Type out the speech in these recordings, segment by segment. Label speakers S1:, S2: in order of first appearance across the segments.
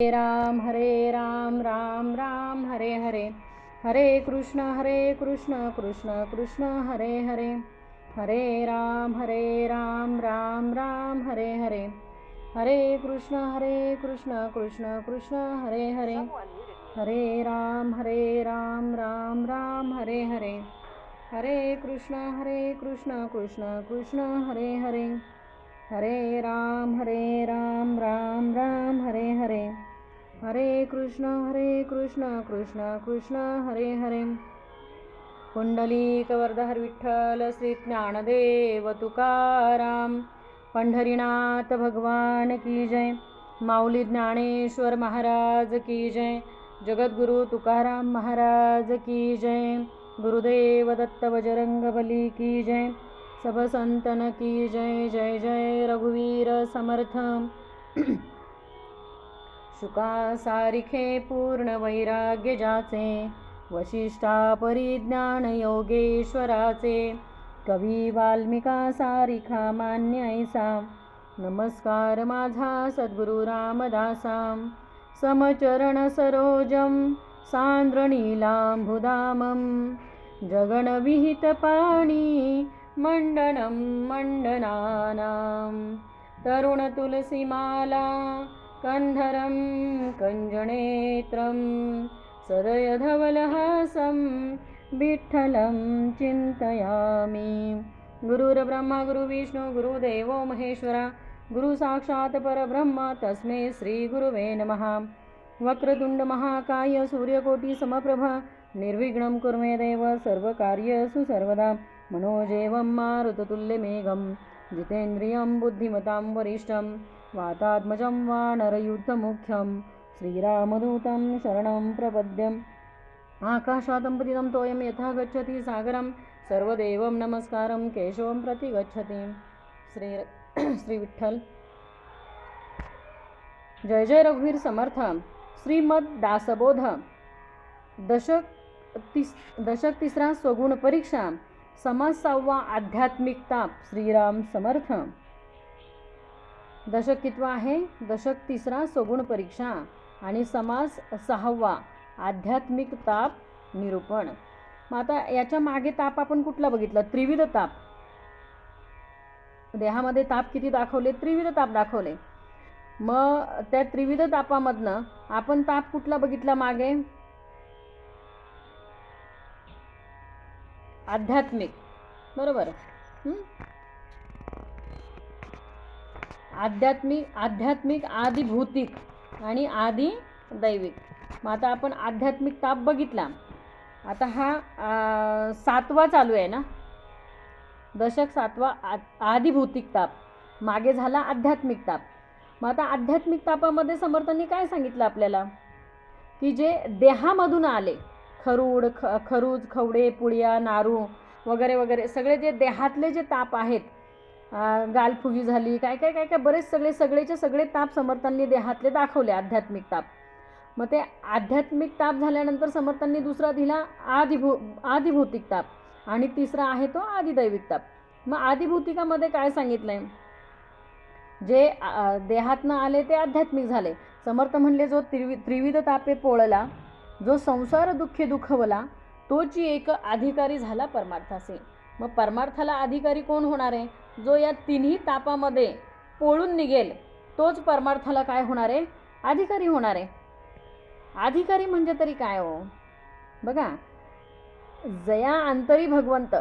S1: हरे राम राम राम हरे हरे, हरे कृष्ण कृष्ण कृष्ण हरे हरे, हरे राम राम राम हरे हरे, हरे कृष्ण कृष्ण कृष्ण हरे हरे, हरे राम राम राम हरे हरे, हरे कृष्ण कृष्ण कृष्ण हरे हरे, हरे राम राम राम हरे हरे, हरे कृष्ण कृष्ण कृष्ण हरे हरे. पुंडलिक वरदहर विठ्ठल श्री ज्ञानदेव तुकाराम, पंढरीनाथ भगवान की जय. माऊली ज्ञानेश्वर महाराज की जय. जगद्गुरु तुकाराम महाराज की जय. गुरुदेव दत्त बजरंग बली की जय. सब संतन की जय. जय जय रघुवीर समर्थ. शुका सारिखे पूर्ण वैराग्य जाचे, वशिष्ठा परिज्ञान योगेश्वराचे, कवी वाल्मिका सारिखा मान्य ऐसा, नमस्कार माझा सद्गुरु रामदासा. समचरण सरोजम सांद्र नीलांबुधामं, जगणविहित पाणी मंडनं मंडनानां. तरुण तुलसीमाला कंधरं कञ्जनेत्रं, सदय धवलहासं विठ्ठलं चिंतयामि. गुरुर्ब्रह्मा गुरुविष्णू गुरुदेवो महेश्वरा, गुरु साक्षात् परब्रह्म तस्मै श्री गुरुवे नमः. वक्रतुंड महाकाय सूर्यकोटि समप्रभा, निर्विघ्नं कुरु मे देव सर्वकार्येषु सर्वदा. मनोजेवं मारुततुल्यवेगं, जितेन्द्रियं बुद्धिमतां वरिष्ठं, वातात्मजं वानरयुद्धमुख्यं, श्रीरामदूतं शरणं प्रपद्यम्. आकाशातं पतितं तोयं यथा गच्छति सागरं, सर्वदेवं नमस्कारं केशवं प्रति गच्छति. श्री विठ्ठल. जय जय रघुवीर समर्थ. श्रीमद दासबोध दशक तिसरा स्वगुण परीक्षा, समास 6वा आध्यात्मिक ताप. श्रीराम समर्थ. दशक कितवा आहे? दशक तिसरा स्वगुण परीक्षा आणि समास 6वा आध्यात्मिक ताप निरूपण. मग आता याच्या मागे ताप आपण कुठला बघितला? त्रिविध ताप. देहामध्ये ताप किती दाखवले? त्रिविध ताप दाखवले. मग त्या त्रिविध तापामधनं आपण ताप कुठला बघितला मागे? आध्यात्मिक. बरोबर. आध्यात्मिक आदि भौतिक आणि आदि दैविक. मग आता आपण आध्यात्मिक ताप बघितला. आता हा 7वा चालू आहे ना, दशक 7वा आदि भौतिक ताप. मागे झाला आध्यात्मिक ताप. मग आता आध्यात्मिक तापामध्ये समर्थांनी काय सांगितलं आपल्याला? की जे देहामधून आले, खरूज खवडे पुळ्या नारू वगैरे वगैरे सगळे जे देहातले जे ताप आहेत, गालफुगी झाली, काय काय काय काय बरेच सगळेचे सगळे ताप समर्थांनी देहातले दाखवले आध्यात्मिक ताप. मग ते आध्यात्मिक ताप झाल्यानंतर समर्थांनी दुसरा दिला आदिभौतिक ताप आणि तिसरा आहे तो आदिदैविक ताप. मग आदिभौतिकामध्ये काय सांगितलंय? जे देहातनं आले ते आध्यात्मिक झाले. समर्थ म्हणले जो त्रिविध तापे पोळला, जो संसार दुःखे दुखवला, तोची एक अधिकारी झाला परमार्थासे. मग परमार्थाला अधिकारी कोण होणार आहे? जो या तिन्ही तापामध्ये पोळून निघेल तोच परमार्थाला काय होणार आहे? अधिकारी होणार आहे. अधिकारी म्हणजे तरी काय हो? बघा, जया अंतरी भगवंत,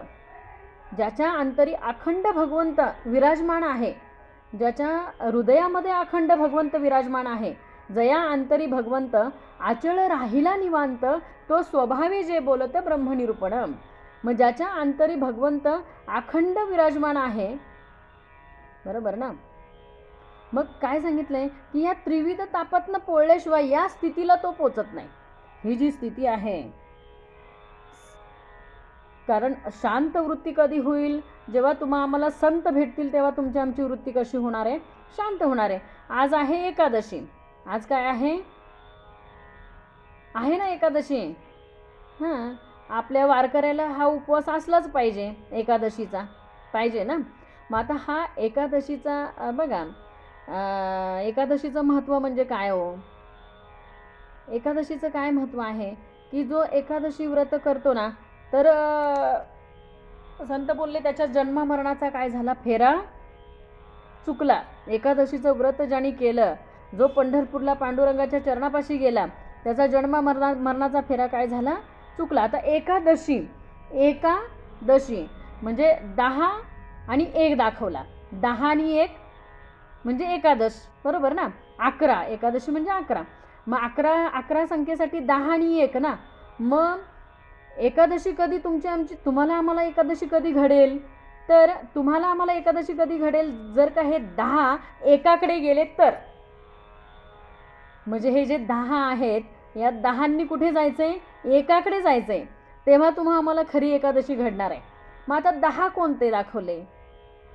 S1: ज्याच्या अंतरी अखंड भगवंत विराजमान आहे, ज्याच्या हृदयामध्ये अखंड भगवंत विराजमान आहे, जया अंतरी भगवंत आचळ राहिला निवांत, तो स्वभावे जे बोलत ब्रह्मनिरूपण. मग ज्याच्या अंतरी भगवंत अखंड विराजमान आहे, बरोबर ना? मग काय सांगितलंय? की या त्रिविध तापातनं पोळल्याशिवाय या स्थितीला तो पोचत नाही. ही जी स्थिती आहे, कारण शांत वृत्ती कधी होईल? जेव्हा आम्हाला संत भेटतील तेव्हा तुमची आमची वृत्ती कशी होणार आहे? शांत होणार आहे. आज आहे एकादशी. आज काय आहे? आहे ना एकादशी. हां, आपल्या वारकऱ्याला हा उपवास असलाच पाहिजे, एकादशीचा पाहिजे ना. मग आता हा एकादशीचा बघा, एकादशीचं महत्त्व म्हणजे काय हो? एकादशीचं काय महत्त्व आहे की जो एकादशी व्रत करतो ना, तर संत बोलले त्याच्या जन्म मरणाचा काय झाला, फेरा चुकला. एकादशीचं व्रत ज्याने केलं, जो पंढरपूरला पांडुरंगाच्या चरणापाशी गेला, त्याचा जन्म मरणाचा फेरा काय झाला, चुकला. आता एकादशी म्हणजे 10 आणि 1 दाखवला. 10 आणि 1 म्हणजे एकादश, बरोबर ना. 11, एकादशी म्हणजे 11. मग 11 संख्येसाठी 10 आणि 1 ना. मग एकादशी कधी तुम्हाला आम्हाला एकादशी कधी घडेल, तर तुम्हाला आम्हाला एकादशी कधी घडेल जर का हे 10 एकाकडे गेले तर. म्हणजे हे जे 10 आहेत, या 10ंनी कुठे जायचंय, एकाकडे जायचंय, तेव्हा तुम्हा आम्हाला खरी एकादशी घडणार आहे. मग आता 10 कोणते दाखवले,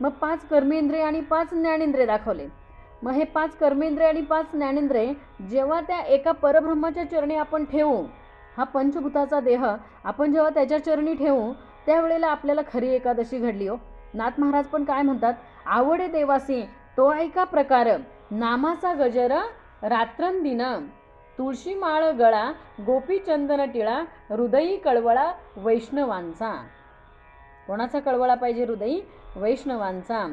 S1: मग 5 कर्मेंद्रिय आणि 5 ज्ञानेंद्रिय दाखवले. मग हे 5 कर्मेंद्रिय आणि 5 ज्ञानेंद्रिय जेव्हा त्या एका परब्रह्माच्या चरणी आपण ठेवू, हा पंचभूताचा देह आपण जेव्हा त्याच्या चरणी ठेवू, त्यावेळेला आपल्याला खरी एकादशी घडली हो. नाथ महाराज पण काय म्हणतात, आवडे देवासी तो ऐका प्रकार, नामाचा गजर रात्रंदिन, तुळशी माळ गळा गोपी चंदन टिळा, हृदयी कळवळा वैष्णवांचा. कोणाचा कळवळा पाहिजे, हृदयी वैष्णवांचा.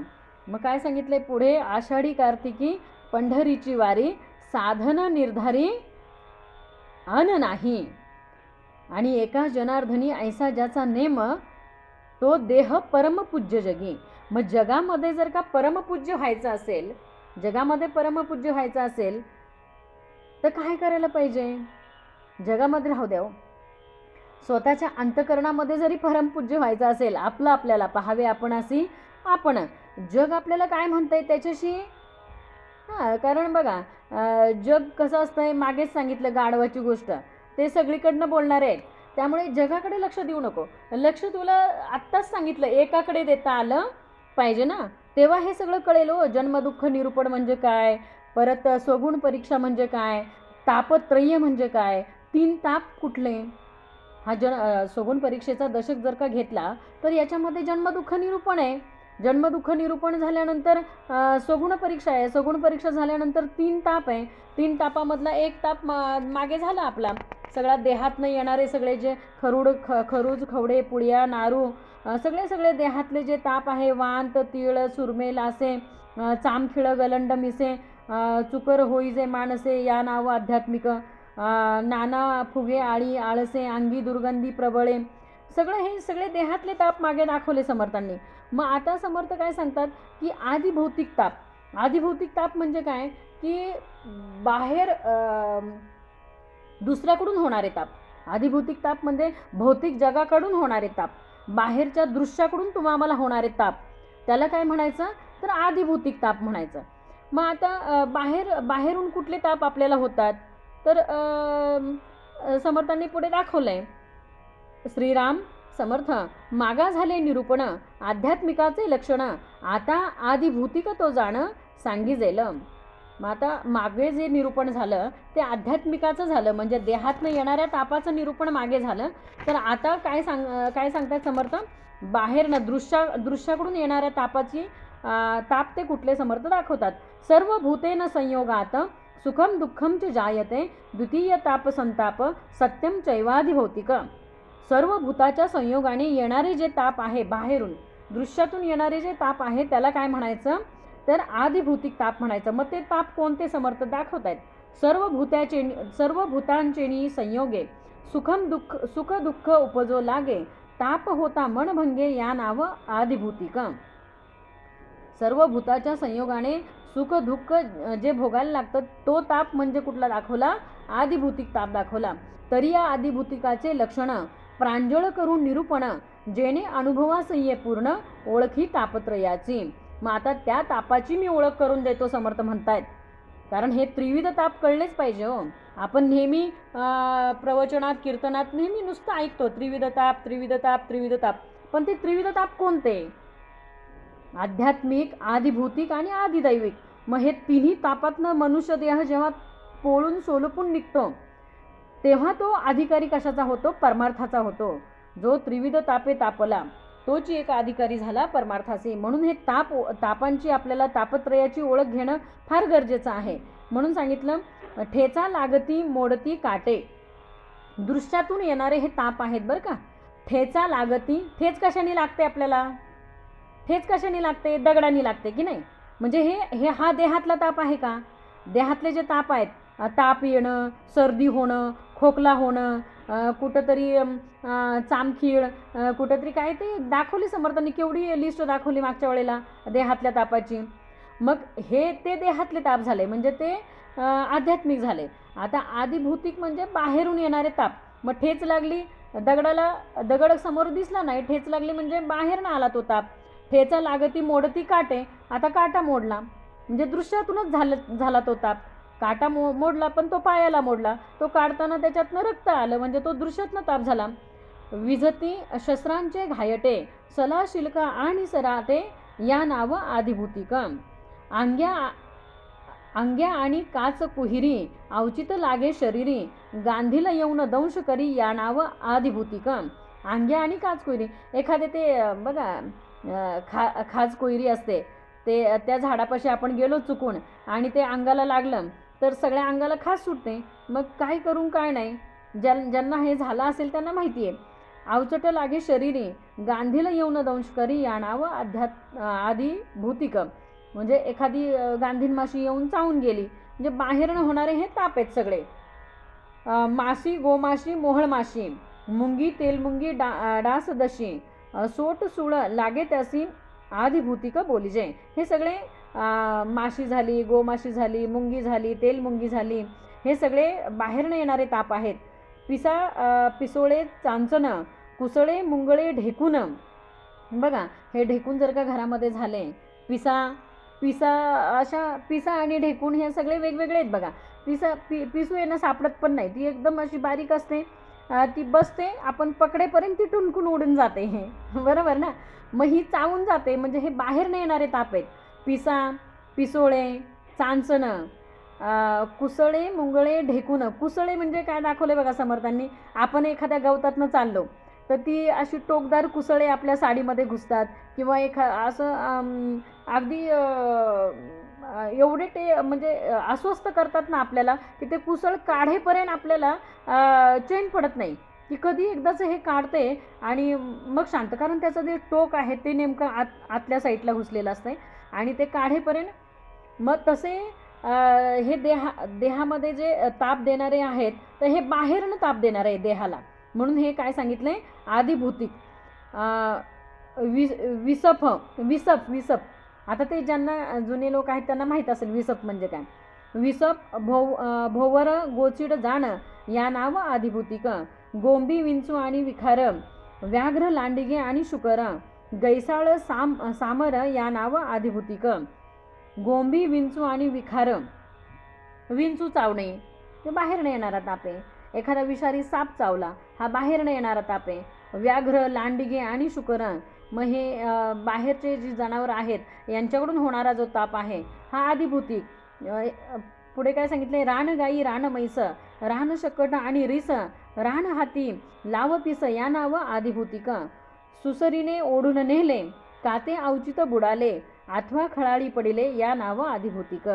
S1: मग काय सांगितलंय पुढे, आषाढी कार्तिकी पंढरीची वारी, साधन निर्धारी अन नाही, आणि एका जनार्दनी ऐसा ज्याचा नेम, तो देह परमपूज्य जगी. मग जगामध्ये जर का परमपूज्य व्हायचं असेल, तर काय करायला पाहिजे, जगामध्ये राहू द्या, स्वतःच्या अंतकरणामध्ये जरी परमपूज्य व्हायचं असेल, आपल्याला पाहावे आपण अशी आपण, जग आपल्याला काय म्हणतंय त्याच्याशी. कारण बघा, जग कसं असतंय, मागेच सांगितलं गाढवाची गोष्ट, ते सगळीकडनं बोलणार आहेत. त्यामुळे जगाकडे लक्ष देऊ नको. लक्ष तुला आत्ताच सांगितलं एकाकडे देता आलं पाहिजे ना, तेव्हा हे सगळं कळेल हो. जन्मदुःख निरूपण म्हणजे काय, परत स्वगुण परीक्षा म्हणजे काय, तापत्रय्य म्हणजे काय, 3 ताप कुठले. हा स्वगुण परीक्षेचा दशक जर का घेतला तर याच्यामध्ये जन्मदुःख निरूपण आहे. जन्मदुःख निरूपण झाल्यानंतर स्वगुण परीक्षा आहे. स्वगुण परीक्षा झाल्यानंतर 3 ताप आहे. 3 तापामधला 1 ताप मागे झाला आपला. सगळ्या देहातनं येणारे सगळे जे खरूज, खवडे, पुळ्या, नारू, सगळे देहातले जे ताप आहे, वांत, तीळ, सुरमे, लासे, चामखिळ, गलंड, मिसे, चुकर होई जे माणसे, या नाव आध्यात्मिक, नाना फुगे, आळी, आळसे, अंगी दुर्गंधी प्रबळे, हे सगळे देहातले ताप मागे दाखवले समर्थांनी. मग आता समर्थ काय सांगतात की आदिभौतिक ताप म्हणजे काय, की बाहेर दुसऱ्याकडून होणारे ताप. आदिभौतिक ताप म्हणजे भौतिक जगाकडून होणारे ताप, बाहेरच्या दृश्याकडून तुम्हाला होणारे ताप, त्याला काय म्हणायचं, तर आदिभौतिक ताप म्हणायचं. मग आता बाहेरून कुठले ताप आपल्याला होतात, तर समर्थांनी पुढे दाखवलंय, श्रीराम समर्थ, मागा झाले निरूपण आध्यात्मिकाचे लक्षण, आता आदिभौतिक तो जाण सांगिजेल. मग आता मागे जे निरूपण झालं ते आध्यात्मिकाचं झालं, म्हणजे देहातनं येणाऱ्या तापाचं निरूपण मागे झालं. तर आता काय सांगतात समर्थ, बाहेर ना दृश्याकडून येणाऱ्या ताप ते कुठले समर्थ दाखवतात. सर्व भूतेन संयोगात सुखम दुःखम च जायते, द्वितीय ताप संताप सत्यम चैवाधिभौतिक. सर्व भूताच्या संयोगाने येणारे जे ताप आहे, बाहेरून दृश्यातून येणारे जे ताप आहे, त्याला काय म्हणायचं, तर आदिभौतिक ताप म्हणायचं. मग ते ताप कोणते समर्थ दाखवत आहेत, सर्व भूतांचेनी संयोगे सुख दुःख उपजो लागे, ताप होता मनभंगे, या नाव आदिभौतिक. सर्व भूताच्या संयोगाने सुख दुःख जे भोगायला लागतं, तो ताप म्हणजे कुठला दाखवला, आदिभौतिक ताप दाखवला. तरी या आदिभौतिकाचे लक्षण प्रांजळ करून निरूपण, जेणे अनुभवास ये पूर्ण ओळखी तापत्रयाची. मग आता त्या तापाची मी ओळख करून देतो समर्थ म्हणतायत, कारण हे त्रिविध ताप कळलेच पाहिजे हो. आपण नेहमी प्रवचनात, कीर्तनात नेहमी नुसतं ऐकतो त्रिविध ताप, पण ते त्रिविध ताप कोणते, आध्यात्मिक, आदिभौतिक आणि आदिदैविक. मग हे तिन्ही तापातनं मनुष्य देह जेव्हा पोळून सोलपून निघतो, तेव्हा तो अधिकारी कशाचा होतो, परमार्थाचा होतो. जो त्रिविध तापे तापला तोच एक अधिकारी झाला परमार्थाचे. म्हणून हे तापांची आपल्याला तापत्रयाची ओळख घेणं फार गरजेचं आहे. म्हणून सांगितलं ठेचा लागती मोडती काटे. दृश्यातून येणारे हे ताप आहेत बरं का. ठेचा लागती, ठेच कशाने लागते आपल्याला, ठेच कशाने लागते, दगडाने लागते की नाही. म्हणजे हे हा देहातला ताप आहे का. देहातले जे ताप आहेत, ताप येणं, सर्दी होणं, खोकला होणं, कुठंतरी चामखीळ, कुठंतरी काय ते दाखवली समर्थांनी, केवढी लिस्ट दाखवली मागच्या वेळेला देहातल्या तापाची. मग हे ते देहातले ताप झाले, म्हणजे ते आध्यात्मिक झाले. आता आदिभौतिक म्हणजे बाहेरून येणारे ताप. मग ठेच लागली, दगड समोर दिसला नाही, ठेच लागली म्हणजे बाहेरनं आला तो ताप. ठेचा लागती मोडती काटे, आता काटा मोडला म्हणजे दृश्यातूनच झाला तो ताप. काटा मोडला पण तो पायाला मोडला, तो काढताना त्याच्यातनं रक्त आलं म्हणजे तो दृश्यातनं ताप झाला. विझती शस्त्रांचे घायटे, सला शिल्का आणि सराटे या नाव आदिभूतिक. अंग्या आणि काच कुहिरी, अवचित लागे शरीरी, गांधीला येऊन दंश करी या नाव आदिभूतिक. अंग्या आणि काच कुहिरी, एखादे ते बघा खाज कोयरी असते, ते त्या झाडापाशी आपण गेलो चुकून आणि ते अंगाला लागलं तर सगळ्या अंगाला खास सुटते. मग काय करून काय नाही, ज्यांना हे झालं असेल त्यांना माहिती आहे. अवचट लागे शरीरी, गांधीला येऊन दंश करी या नाव आदिभूतिक. म्हणजे एखादी गांधीन माशी येऊन चावून गेली म्हणजे बाहेरनं होणारे हे ताप आहेत सगळे. माशी, गोमाशी, मोहळ माशी, मुंगी, तेलमुंगी, डास दशी, सोट सुळ लागे त्यासी आदिभूतिक बोलीजे. हे सगळे माशी झाली, गोमाशी झाली, मुंगी झाली, तेलमुंगी झाली, हे सगळे बाहेरनं येणारे ताप आहेत. पिसोळे, चांचण, कुसळे, मुंगळे, ढेकून. बघा हे ढेकून जर का घरामध्ये झाले, पिसा आणि ढेकून हे सगळे वेगवेगळे आहेत बघा. पिसू येणं सापडत पण नाही, ती एकदम अशी बारीक असते, ती बसते, आपण पकडेपर्यंत ती टुनकून उडून जाते, हे बरोबर ना. मग ही चावून जाते म्हणजे हे बाहेर न येणारे ताप आहेत. पिसोळे, चांचण, कुसळे, मुंगळे, ढेकून. कुसळे म्हणजे काय दाखवले बघा समर्थांनी, आपण एखाद्या गवतातनं चाललो तर ती अशी टोकदार कुसळे आपल्या साडीमध्ये घुसतात, किंवा असं अगदी एवढे ते म्हणजे अस्वस्थ करतात ना आपल्याला, की ते कुसळ काढेपर्यंत आपल्याला चैन पडत नाही, की कधी एकदाच हे काढते आणि मग शांत. कारण त्याचं जे टोक आहे ते नेमकं आतल्या साईडला घुसलेलं असतं आणि ते काढेपर्यंत. मग तसे हे देहामध्ये जे ताप देणारे आहेत तर हे बाहेरनं ताप देणारे आहे देहाला, म्हणून हे काय सांगितलंय आदिभूतिक. विसप. आता ते ज्यांना जुने लोक आहेत त्यांना माहीत असेल विसप म्हणजे काय. विसप, भोवर, गोचिड जाण या नाव आदिभूतिक. गोंबी, विंचू आणि विखार, व्याघ्र, लांडिगे आणि शुकर, गैसाळ, सामर या नाव आदिभूतिक. गोंबी, विंचू आणि विखार. विंचू चावणे ते बाहेर न येणारा ताप आहे. एखादा विषारी साप चावला, हा बाहेर न येणारा ताप आहे. व्याघ्र, लांडिगे आणि शुकर, मग हे बाहेरचे जी जनावर आहेत यांच्याकडून होणारा जो ताप आहे हा आदिभूतिक. पुढे काय सांगितले, रानगाई, रानमैस, रानशकट आणि रिस, रानहाती, लावपिस या नाव आदिभूतिक. सुसरीने ओढून नेले, काते अवचित बुडाले, अथवा खळाळी पडिले या नाव आदिभूतिक.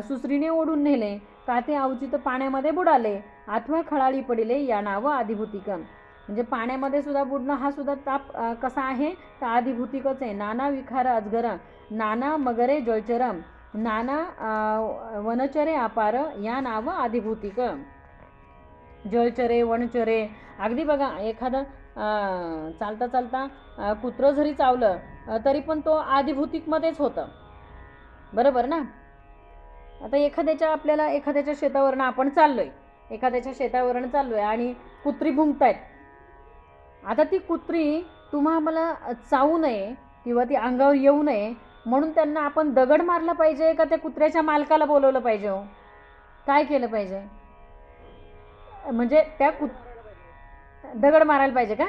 S1: सुसरीने ओढून नेले, काते अवचित पाण्यामध्ये बुडाले, अथवा खळाळी पडिले या नाव आदिभूतिक. म्हणजे पाण्यामध्ये सुद्धा बुडणं हा सुद्धा ताप कसा आहे तर आदिभूतिकच आहे. नाना विखार अजगर, नाना मगरे जलचर, नाना वनचरे अपार या नाव आदिभूतिक. जलचरे, वनचरे, अगदी बघा एखादं चालता चालता कुत्रं जरी चावलं तरी पण तो आदिभूतिकमध्येच होतं, बरोबर ना. आता एखाद्याच्या शेतावरनं आपण चाललोय, आणि कुत्री भुंकतायत. आता ती कुत्री तुम्हाला चावू नये किंवा ती अंगावर येऊ नये म्हणून त्यांना आपण दगड मारला पाहिजे का त्या कुत्र्याच्या मालकाला बोलवलं पाहिजे, हो काय केलं पाहिजे. म्हणजे त्या दगड मारायला पाहिजे का.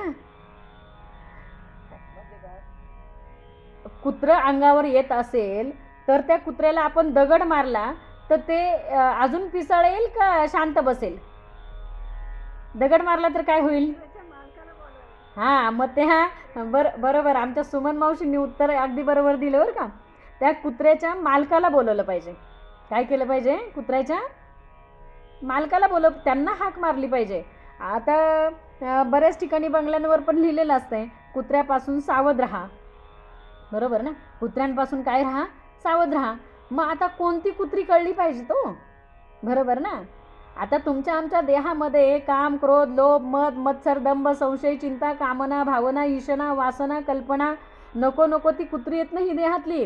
S1: कुत्रं अंगावर येत असेल तर त्या कुत्र्याला आपण दगड मारला तर ते अजून पिसाळेल का शांत बसेल. दगड मारला तर काय होईल. हां मग ते बरोबर आमच्या सुमन मावशींनी उत्तर अगदी बरोबर दिलं बरं का. त्या कुत्र्याच्या मालकाला बोलवलं पाहिजे. काय केलं पाहिजे? कुत्र्याच्या मालकाला त्यांना हाक मारली पाहिजे. आता बऱ्याच ठिकाणी बंगल्यांवर पण लिहिलेलं असतंय कुत्र्यापासून सावध राहा, बरोबर ना? कुत्र्यांपासून काय राहा? सावध राहा. मग आता कोणती कुत्री कळली पाहिजे तो, बरोबर ना? आता तुमच्या आमच्या देहामध्ये काम, क्रोध, लोभ, मद, मत्सर, दंभ, संशय, चिंता, कामना, भावना, ईशना, वासना, कल्पना, नको नको ती कुत्री येत नाही देहातली.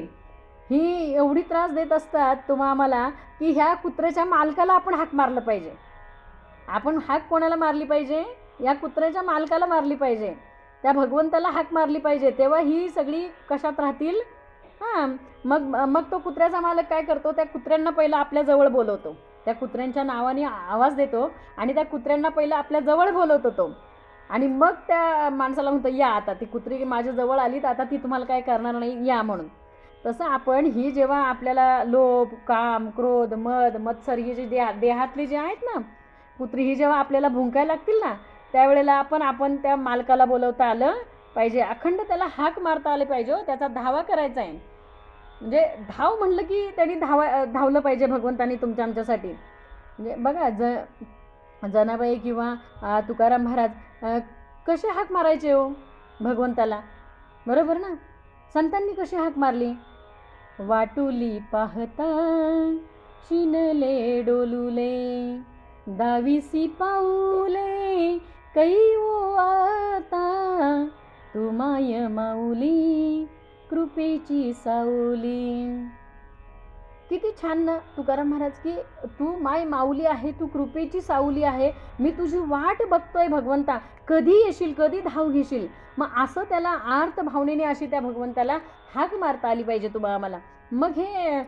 S1: ही एवढी त्रास देत असतात तुम्हा आम्हाला की ह्या कुत्र्याच्या मालकाला आपण हाक मारलं पाहिजे. आपण हाक कोणाला मारली पाहिजे? या कुत्र्याच्या मालकाला मारली पाहिजे, त्या भगवंताला हाक मारली पाहिजे. तेव्हा ही सगळी कशात राहतील? हां, मग तो कुत्र्याचा मालक काय करतो? त्या कुत्र्यांना पहिलं आपल्या जवळ बोलवतो, त्या कुत्र्यांच्या नावाने आवाज देतो आणि त्या कुत्र्यांना पहिलं आपल्या जवळ बोलवतो तो. आणि मग त्या माणसाला म्हणतो या आता, ती कुत्री माझ्या जवळ आली तर आता ती तुम्हाला काय करणार नाही, या म्हणून. तसं आपण ही जेव्हा आपल्याला लोभ, काम, क्रोध, मद, मत्सर ही जी देहातली जी आहेत ना कुत्री, ही जेव्हा आपल्याला भुंकायला लागतील ना त्यावेळेला आपण त्या मालकाला बोलवता आलं पाहिजे, अखंड त्याला हाक मारता आले पाहिजे. त्याचा धावा करायचा आहे. म्हणजे धाव म्हणलं की त्यांनी धावलं पाहिजे भगवंतानी तुमच्या आमच्यासाठी. म्हणजे बघा जनाबाई किंवा तुकाराम महाराज कसे हाक मारायचे हो भगवंताला, बरोबर ना? संतांनी कशी हाक मारली? वाटुली पाहता शिनले डोलुले, दाविसी पाऊले कैवो आता, तू माय माऊली कृपेची सावली. किती छान ना तुकाराम महाराज की तू माय माऊली आहे, तू कृपेची सावली आहे, मी तुझी वाट बघतोय भगवंता, कधी येशील, कधी धाव घेशील. मग असं त्याला आर्त भावनेने अशी त्या भगवंताला हाक मारता आली पाहिजे तुम्हाला आम्हाला. मग हे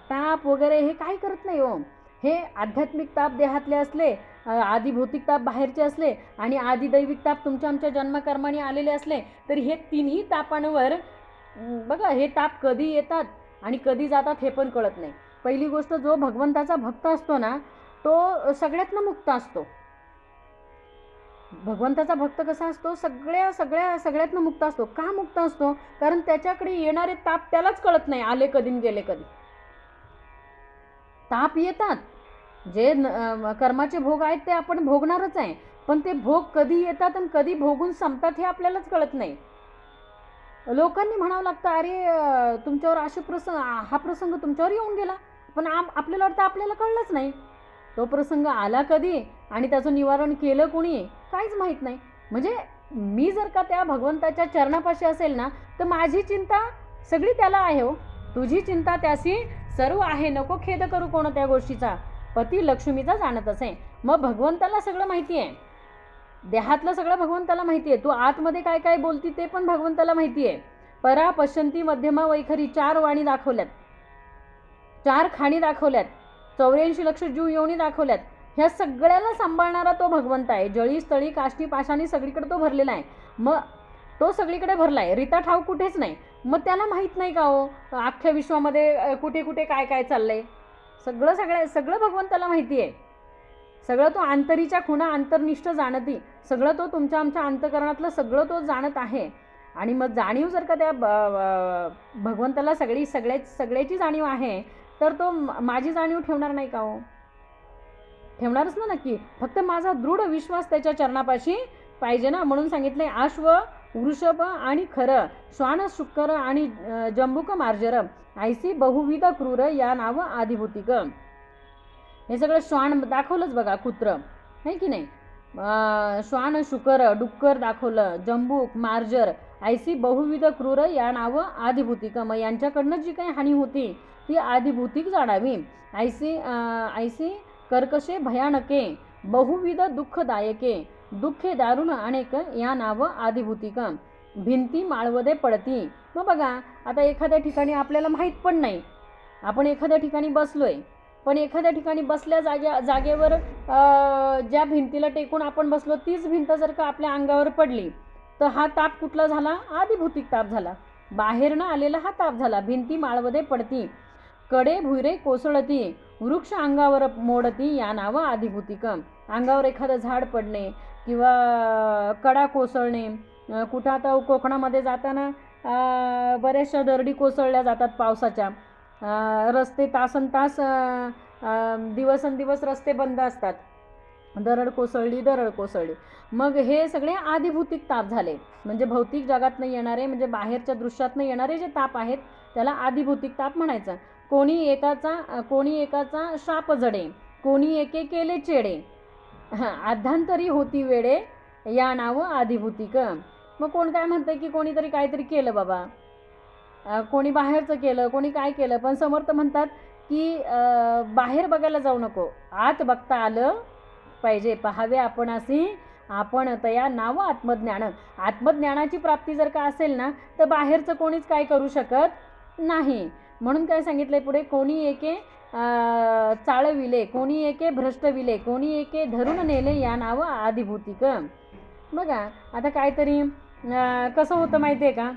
S1: ताप वगैरे हे काय करत नाही हो. हे आध्यात्मिक ताप देहातले असले, आधी भौतिक ताप बाहेरचे असले आणि आधी दैविक ताप तुमच्या आमच्या जन्मकर्माने आलेले असले, तर हे तिन्ही तापांवर बघा हे ताप कधी येतात आणि कधी जातात हे पण कळत नाही. पहिली गोष्ट, जो भगवंताचा भक्त असतो ना तो सगळ्यातनं मुक्त असतो. भगवंताचा भक्त कसा असतो? सगळ्यातनं मुक्त असतो. का मुक्त असतो? कारण त्याच्याकडे येणारे ताप त्यालाच कळत नाही आले कधी गेले कधी. ताप येतात, जे कर्माचे भोग आहेत ते आपण भोगणारच आहे, पण ते भोग कधी येतात आणि कधी भोगून संपतात हे आपल्यालाच कळत नाही. लोकांनी म्हणावं लागतं अरे तुमच्यावर असे प्रसंग, हा प्रसंग तुमच्यावर येऊन गेला, पण आपल्याला वाटतं आपल्याला कळलंच नाही. तो प्रसंग आला कधी आणि त्याचं निवारण केलं कोणी काहीच माहीत नाही. म्हणजे मी जर का त्या भगवंताच्या चरणापाशी असेल ना तर माझी चिंता सगळी त्याला आहे हो. तुझी चिंता त्याशी सर्व आहे, नको खेद करू कोणत्या गोष्टीचा, पती लक्ष्मीचा जाणत असे. मग भगवंताला सगळं माहिती आहे, देहातलं सगळं भगवंताला माहिती आहे. तू आतमध्ये काय काय बोलती ते पण भगवंताला माहिती आहे. परा पश्यंती मध्यमा वैखरी 4 वाणी दाखवल्यात, 4 खाणी दाखवल्यात, 84 लक्ष जीव योनी दाखवल्यात. ह्या सगळ्याला सांभाळणारा तो भगवंत आहे. जळी स्थळी काष्टी पाशानी सगळीकडे तो भरलेला आहे. मग तो सगळीकडे भरला आहे, रीता ठाव कुठेच नाही. मग त्याला माहीत नाही का हो अख्ख्या विश्वामध्ये कुठे कुठे काय काय चाललंय? सगळं भगवंताला माहिती आहे. सगळं तो आंतरीच्या खुणा अंतर्निष्ठ जाणती, सगळं तो तुमच्या आमच्या अंतकरणातलं सगळं तो जाणत आहे. आणि मग जाणीव जर का त्या भगवंताला सगळ्याची जाणीव आहे तर तो माझी जाणीव ठेवणार नाही का हो? ठेवणारच ना नक्की. फक्त माझा दृढ विश्वास त्याच्या चरणापाशी पाहिजे ना. म्हणून सांगितलंय अश्व, वृषभ आणि खरं, श्वान, शुक्र आणि जंबुक मार्जर, ऐसी बहुविध क्रूर या नाव आदिभूतिक. हे सगळं श्वान दाखवलंच बघा, कुत्र आहे की नाही. श्वान, शुकर, डुक्कर दाखवलं, जंबूक, मार्जर, ऐसी बहुविध क्रूर या नाव आदिभूतिक. मग यांच्याकडनं जी काही हानी होती ती आदिभूतिक जाणावी. ऐसी कर्कशे भयानके, बहुविध दुःखदायके, दुःखे दारुण अनेक या नाव आदिभूतिक. भिंती माळवदे पडती. मग बघा आता एखाद्या ठिकाणी आपल्याला माहीत पण नाही, आपण एखाद्या ठिकाणी बसलोय, पण एखाद्या ठिकाणी बसल्या जागेवर ज्या भिंतीला टेकून आपण बसलो तीच भिंत जर का आपल्या अंगावर पडली तर हा ताप कुठला झाला? आदिभूतिक ताप झाला, बाहेरनं आलेला हा ताप झाला. भिंती माळवदे पडती, कडे भुईरे कोसळती, वृक्ष अंगावर मोडती या नाव आदिभूतिक. अंगावर एखादं झाड पडणे किंवा कडा कोसळणे. कुठं आता कोकणामध्ये जाताना बऱ्याचशा दरडी कोसळल्या जातात पावसाच्या, रस्ते तासनतास दिवसेंदिवस रस्ते बंद असतात, दरड कोसळली. मग हे सगळे आदिभौतिक ताप झाले. म्हणजे भौतिक जगात नाही येणारे, म्हणजे बाहेरच्या दृश्यात नाही येणारे जे ताप आहेत त्याला आदिभौतिक ताप म्हणायचं. कोणी एकाचा शाप जडे, कोणी एके केले चेडे, आध्यांतरी होती वेडे, या नाव आदिभौतिक. मग कोण काय म्हणतं की कोणीतरी काहीतरी केलं बाबा, कोणी बाहेरचं केलं, कोणी काय केलं. पण समर्थ म्हणतात की बाहेर बघायला जाऊ नको, आत बघता आलं पाहिजे. पहावे आपण असे आपण तया नाव आत्मज्ञान. आत्मज्ञानाची प्राप्ती जर का असेल ना तर बाहेरचं कोणीच काय करू शकत नाही. म्हणून काय सांगितलंय पुढे, कोणी एके चाळविले, कोणी एके भ्रष्टविले, कोणी एके धरून नेले, या नाव आदिभौतिक. बघा आता काहीतरी कसं होतं माहिती आहे का,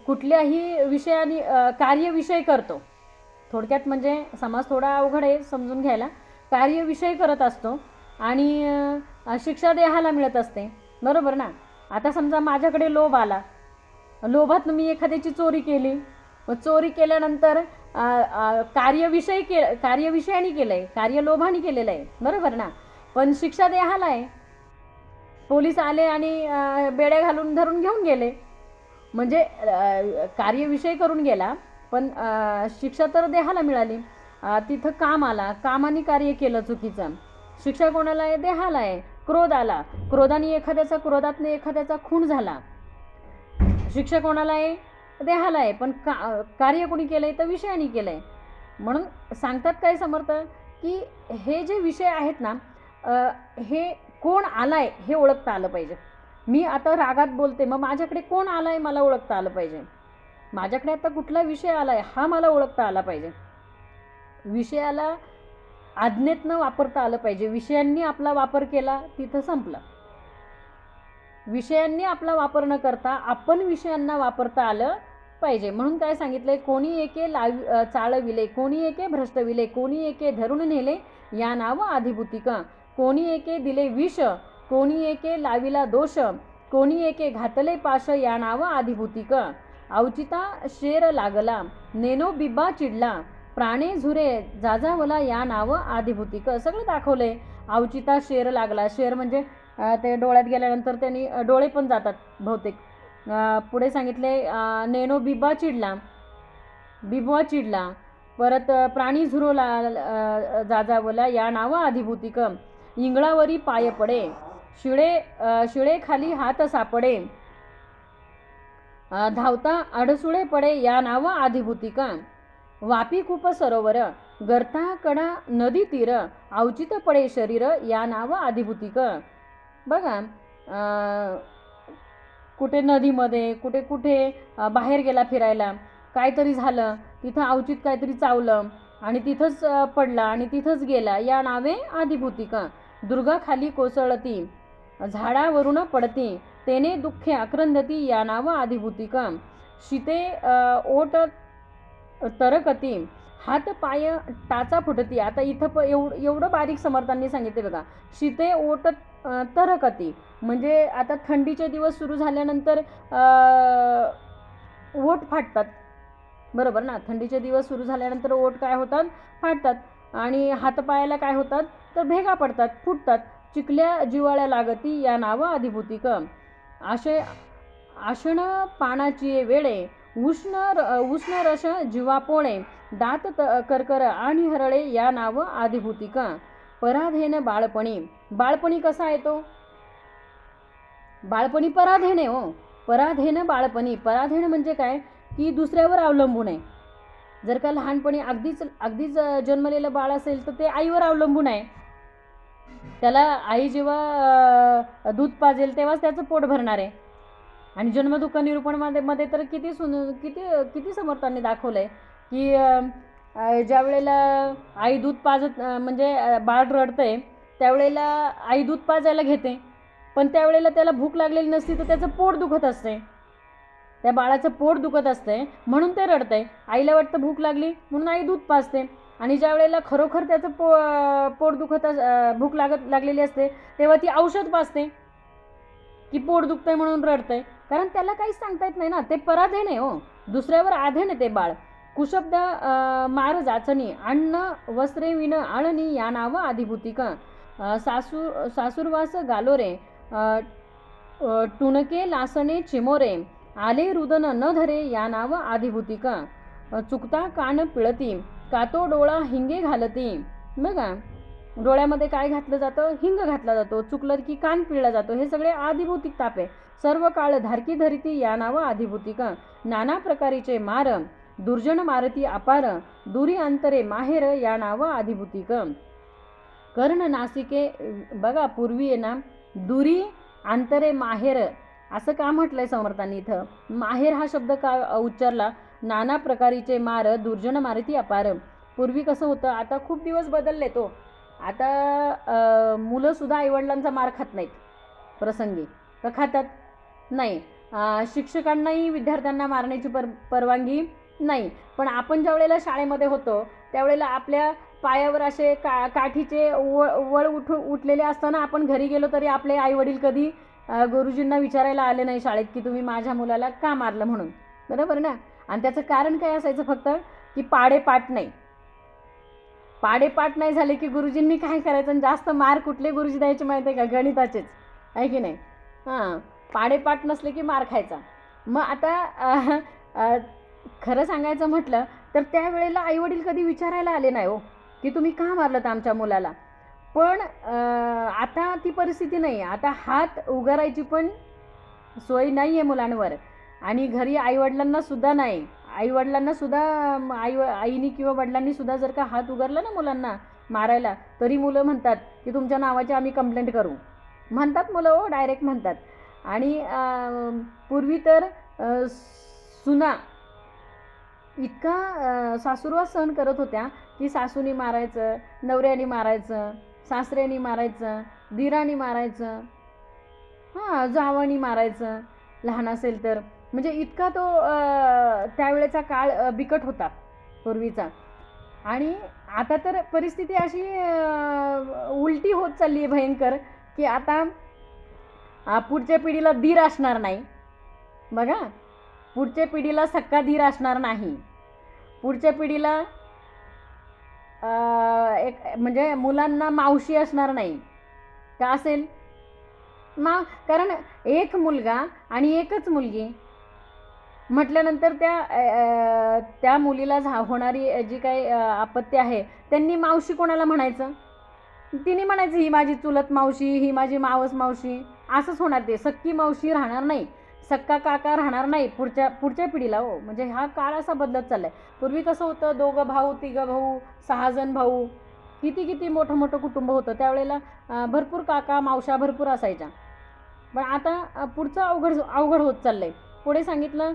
S1: कुठल्याही विषयाने कार्यविषय करतो. थोडक्यात म्हणजे समाज थोडा अवघड आहे समजून घ्यायला. कार्यविषय करत असतो आणि शिक्षा देहाला मिळत असते, बरोबर ना. आता समजा माझ्याकडे लोभ आला, लोभात मी एखाद्याची चोरी केली, चोरी केल्यानंतर कार्यविषयाने केलं आहे, कार्य लोभाने केलेलं आहे, बरोबर ना. पण शिक्षा देहाला आहे, पोलीस आले आणि बेड्या घालून धरून घेऊन गेले. म्हणजे कार्यविषय करून गेला पण शिक्षा तर देहाला मिळाली. तिथं काम आला, कामाने कार्य केलं चुकीचं, शिक्षा कोणाला आहे, देहाला आहे. क्रोध आला, क्रोधाने एखाद्याचा खून झाला, शिक्षा कोणाला आहे, देहाला आहे. पण कार्य कोणी केलंय तर विषयाने केलंय. म्हणून सांगतात काय समर्थ की हे जे विषय आहेत ना, हे कोण आलाय हे ओळखता आलं पाहिजे. मी आता रागात बोलते, मग माझ्याकडे कोण आलाय मला ओळखता आलं पाहिजे. माझ्याकडे आता कुठला विषय आलाय हा मला ओळखता आला पाहिजे. विषयाला आज्ञेत न वापरता आलं पाहिजे. विषयांनी आपला वापर केला तिथं संपलं. विषयांनी आपला वापर न करता आपण विषयांना वापरता आलं पाहिजे. म्हणून काय सांगितलंय, कोणी एके चाळविले, कोणी एके भ्रष्टविले, कोणी एके धरून नेले, या नाव आदिभौतिक. कोणी एके दिले विष, कोणी एके लाविला दोष, कोणी एके घातले पाश, या नाव आदिभौतिक. अवचिता शेर लागला, नेनो बिबा चिडला, प्राणे झुरे जाजावला, या नाव आदिभौतिक. सगळं दाखवलंय. अवचिता शेर लागला, शेर म्हणजे ते डोळ्यात गेल्यानंतर त्यांनी डोळे पण जातात बहुतेक. पुढे सांगितले नेनो बिबा चिडला, परत प्राणी झुरोला जाजावला, या नाव आदिभौतिक. इंगळावरी पाय पडे, शिळे खाली हात सापडे, धावता अडसुळे पडे, या नाव आदिभौतिक. वापी कूप सरोवर, गर्ता कडा नदी तीर, अवचित पडे शरीर, या नाव आदिभौतिक. बघा कुठे नदीमध्ये, कुठे बाहेर गेला फिरायला, काहीतरी झालं, तिथं अवचित काहीतरी चावलं आणि तिथंच पडला आणि तिथंच गेला, या नावे आदिभौतिक. दुर्गा खाली कोसळती, झाडावरून पडती, तेने दुःखे आक्रंदती, या नाव आदिभौतिक. शीते ओट तरकती, हात पाय टाचा फुटती. आता इथं एवढं बारीक समर्थांनी सांगितले बघा. शीते ओट तरकती म्हणजे आता थंडीचे दिवस सुरू झाल्यानंतर ओठ फाटतात, बरोबर ना. थंडीचे दिवस सुरू झाल्यानंतर ओठ काय होतात, फाटतात. आणि हातपायाला काय होतात तर भेगा पडतात, फुटतात. चिकल्या जिवाळ्या लागती, या नाव आदिभौतिक. आशण पानाची वेळे, उष्ण रस जीवा पोळे, दात करकर आणि हरळे, या नाव आदिभौतिक. पराधेन बाळपणी कसा येतो, बाळपणी पराधेने हो. पराधेन बाळपणी, पराधेन म्हणजे काय की दुसऱ्यावर अवलंबून आहे. जर का लहानपणी अगदीच जन्मलेलं बाळ असेल तर ते आईवर अवलंबून आहे. त्याला आई जेव्हा दूध पाजेल तेव्हाच त्याचं पोट भरणार आहे. आणि जन्मदुःख निरूपणमध्ये तर किती समर्थांनी दाखवलंय की ज्या वेळेला आई दूध पाजत म्हणजे बाळ रडतंय त्यावेळेला आई दूध पाजायला घेते, पण त्यावेळेला त्याला भूक लागलेली नसती तर त्याचं पोट दुखत असते, त्या बाळाचं पोट दुखत असते म्हणून ते रडतंय. आईला वाटतं भूक लागली म्हणून आई दूध पाजते. आणि ज्या वेळेला खरोखर त्याचं पोट दुखत भूक लागलेली असते तेव्हा ती औषध पाजते. की पोट दुखतंय म्हणून रडतंय, कारण त्याला काहीच सांगता येत नाही ना, ते पराधीन आहे हो, दुसऱ्यावर आधीन आहे ते बाळ. कुशब्द मार जाचणी, अन्न वस्त्रे विण आळणी या नाव आधिभूतिक. सासूरवास गालोरे, टुणके लासणे चिमोरे, आले रुदन न धरे या नाव आधिभूतिक. चुकता कान पिळती, कातो डोळा हिंगे घालती. बघा, डोळ्यामध्ये काय घातलं जातं? हिंग घातला जातो. चुकलं की कान पिळला जातो. हे सगळे आधिभूतिक ताप आहे. सर्व काळ धारकी धरिती या नाव आधिभूतिक. नाना प्रकारीचे मार, दुर्जन मारती अपार, दुरी अंतरे माहेर या नाव आधिभूतिक. कर्ण नासिके, बघा पूर्वी आहे ना, दुरी अंतरे माहेर असं का म्हटलंय समर्थांनी इथं? माहेर हा शब्द का उच्चारला? नाना प्रकारीचे मार, दुर्जन मारती अपार. पूर्वी कसं होतं, आता खूप दिवस बदलले तो. आता मुलं सुद्धा आईवडिलांचा मार खात नाहीत प्रसंगी. का खातात? नाही. शिक्षकांनाही विद्यार्थ्यांना मारण्याची परवानगी नाही. पण आपण ज्या वेळेला शाळेमध्ये होतो त्यावेळेला आपल्या पायावर असे काठीचे वळ उठलेले असताना आपण घरी गेलो तरी आपले आईवडील कधी गुरुजींना विचारायला आले नाही शाळेत की तुम्ही माझ्या मुलाला का मारलं म्हणून. बरोबर ना? आणि त्याचं कारण काय असायचं? फक्त की पाडेपाठ नाही. पाडेपाठ नाही झाले की गुरुजींनी काय करायचं? आणि जास्त मार कुठले गुरुजी द्यायचे माहिती आहे का? गणिताचेच, आहे की नाही? हां, पाडेपाठ नसले की मार खायचा. मग आता खरं सांगायचं म्हटलं तर त्यावेळेला आईवडील कधी विचारायला आले नाही हो की तुम्ही का मारलं तर आमच्या मुलाला. पण आता ती परिस्थिती नाही. आता हात उगारायची पण सोय नाही आहे मुलांवर. आणि घरी आईवडिलांना सुद्धा नाही. आईवडिलांना सुद्धा आईनी किंवा वडिलांनी सुद्धा जर का हात उगारला ना मुलांना मारायला, तरी मुलं म्हणतात की तुमच्या नावाची आम्ही कंप्लेंट करू. म्हणतात मुलं हो, डायरेक्ट म्हणतात. आणि पूर्वी तर सुना इतका सासूरवास सहन करत होत्या की सासूनी मारायचं, नवऱ्यानी मारायचं, सासऱ्यानी मारायचं, दिरानी मारायचं, जावानी मारायचं लहान असेल तर. म्हणजे इतका तो त्यावेळेचा काळ बिकट होता पूर्वीचा. आणि आता तर परिस्थिती अशी उलटी होत चालली आहे भयंकर की आता पुढच्या पिढीला दीर असणार नाही. बघा, पुढच्या पिढीला सक्का दीर असणार नाही. पुढच्या पिढीला एक म्हणजे मुलांना मावशी असणार नाही. का असेल? कारण एक मुलगा आणि एकच मुलगी म्हटल्यानंतर त्या मुलीला होणारी जी काही आपत्ती आहे, त्यांनी मावशी कोणाला म्हणायचं? तिने म्हणायचं ही माझी चुलत मावशी, ही माझी मावस मावशी, असंच होणार. ते सक्की मावशी राहणार नाही, सक्का काका राहणार नाही पुढच्या पिढीला हो. म्हणजे हा काळ असा बदलत चाललाय. पूर्वी कसं होतं, 2 भाऊ 3 भाऊ 6 जण भाऊ, किती मोठं कुटुंब होतं. त्यावेळेला भरपूर काका मावशा भरपूर असायच्या. पण आता पुढचं अवघड होत चाललंय. पुढे सांगितलं,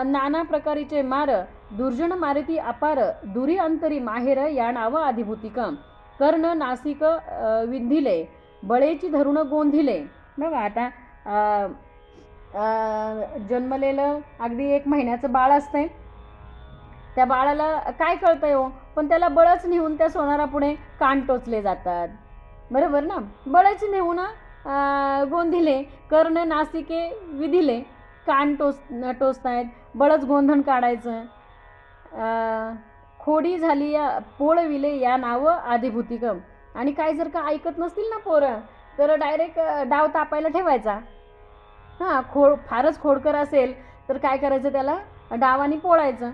S1: नाना प्रकारीचे मार, दुर्जन मारती अपार, दुरी अंतरी माहेर या नाव आधिभूतिक. कर्ण नासिक विंधिले, बळेची धरून गोंधिले. बघा, आता जन्मलेलं अगदी 1 महिन्याचं बाळ असतंय. त्या बाळाला काय कळतंय हो? पण त्याला बळच नेऊन त्या सोनारापुढे कान टोचले जातात. बरोबर ना? बळच नेऊन गोंधिले, कर्ण नासिके विधिले, कान टोचतायत, बळच गोंधण काढायचं. खोडी झाली या पोळविले या नाव आधिभूतिक. आणि काय जर का ऐकत नसतील ना पोरं, तर डायरेक्ट डाव तापायला ठेवायचा. फारच खोडकर असेल तर काय करायचं? त्याला डावानी पोळायचं.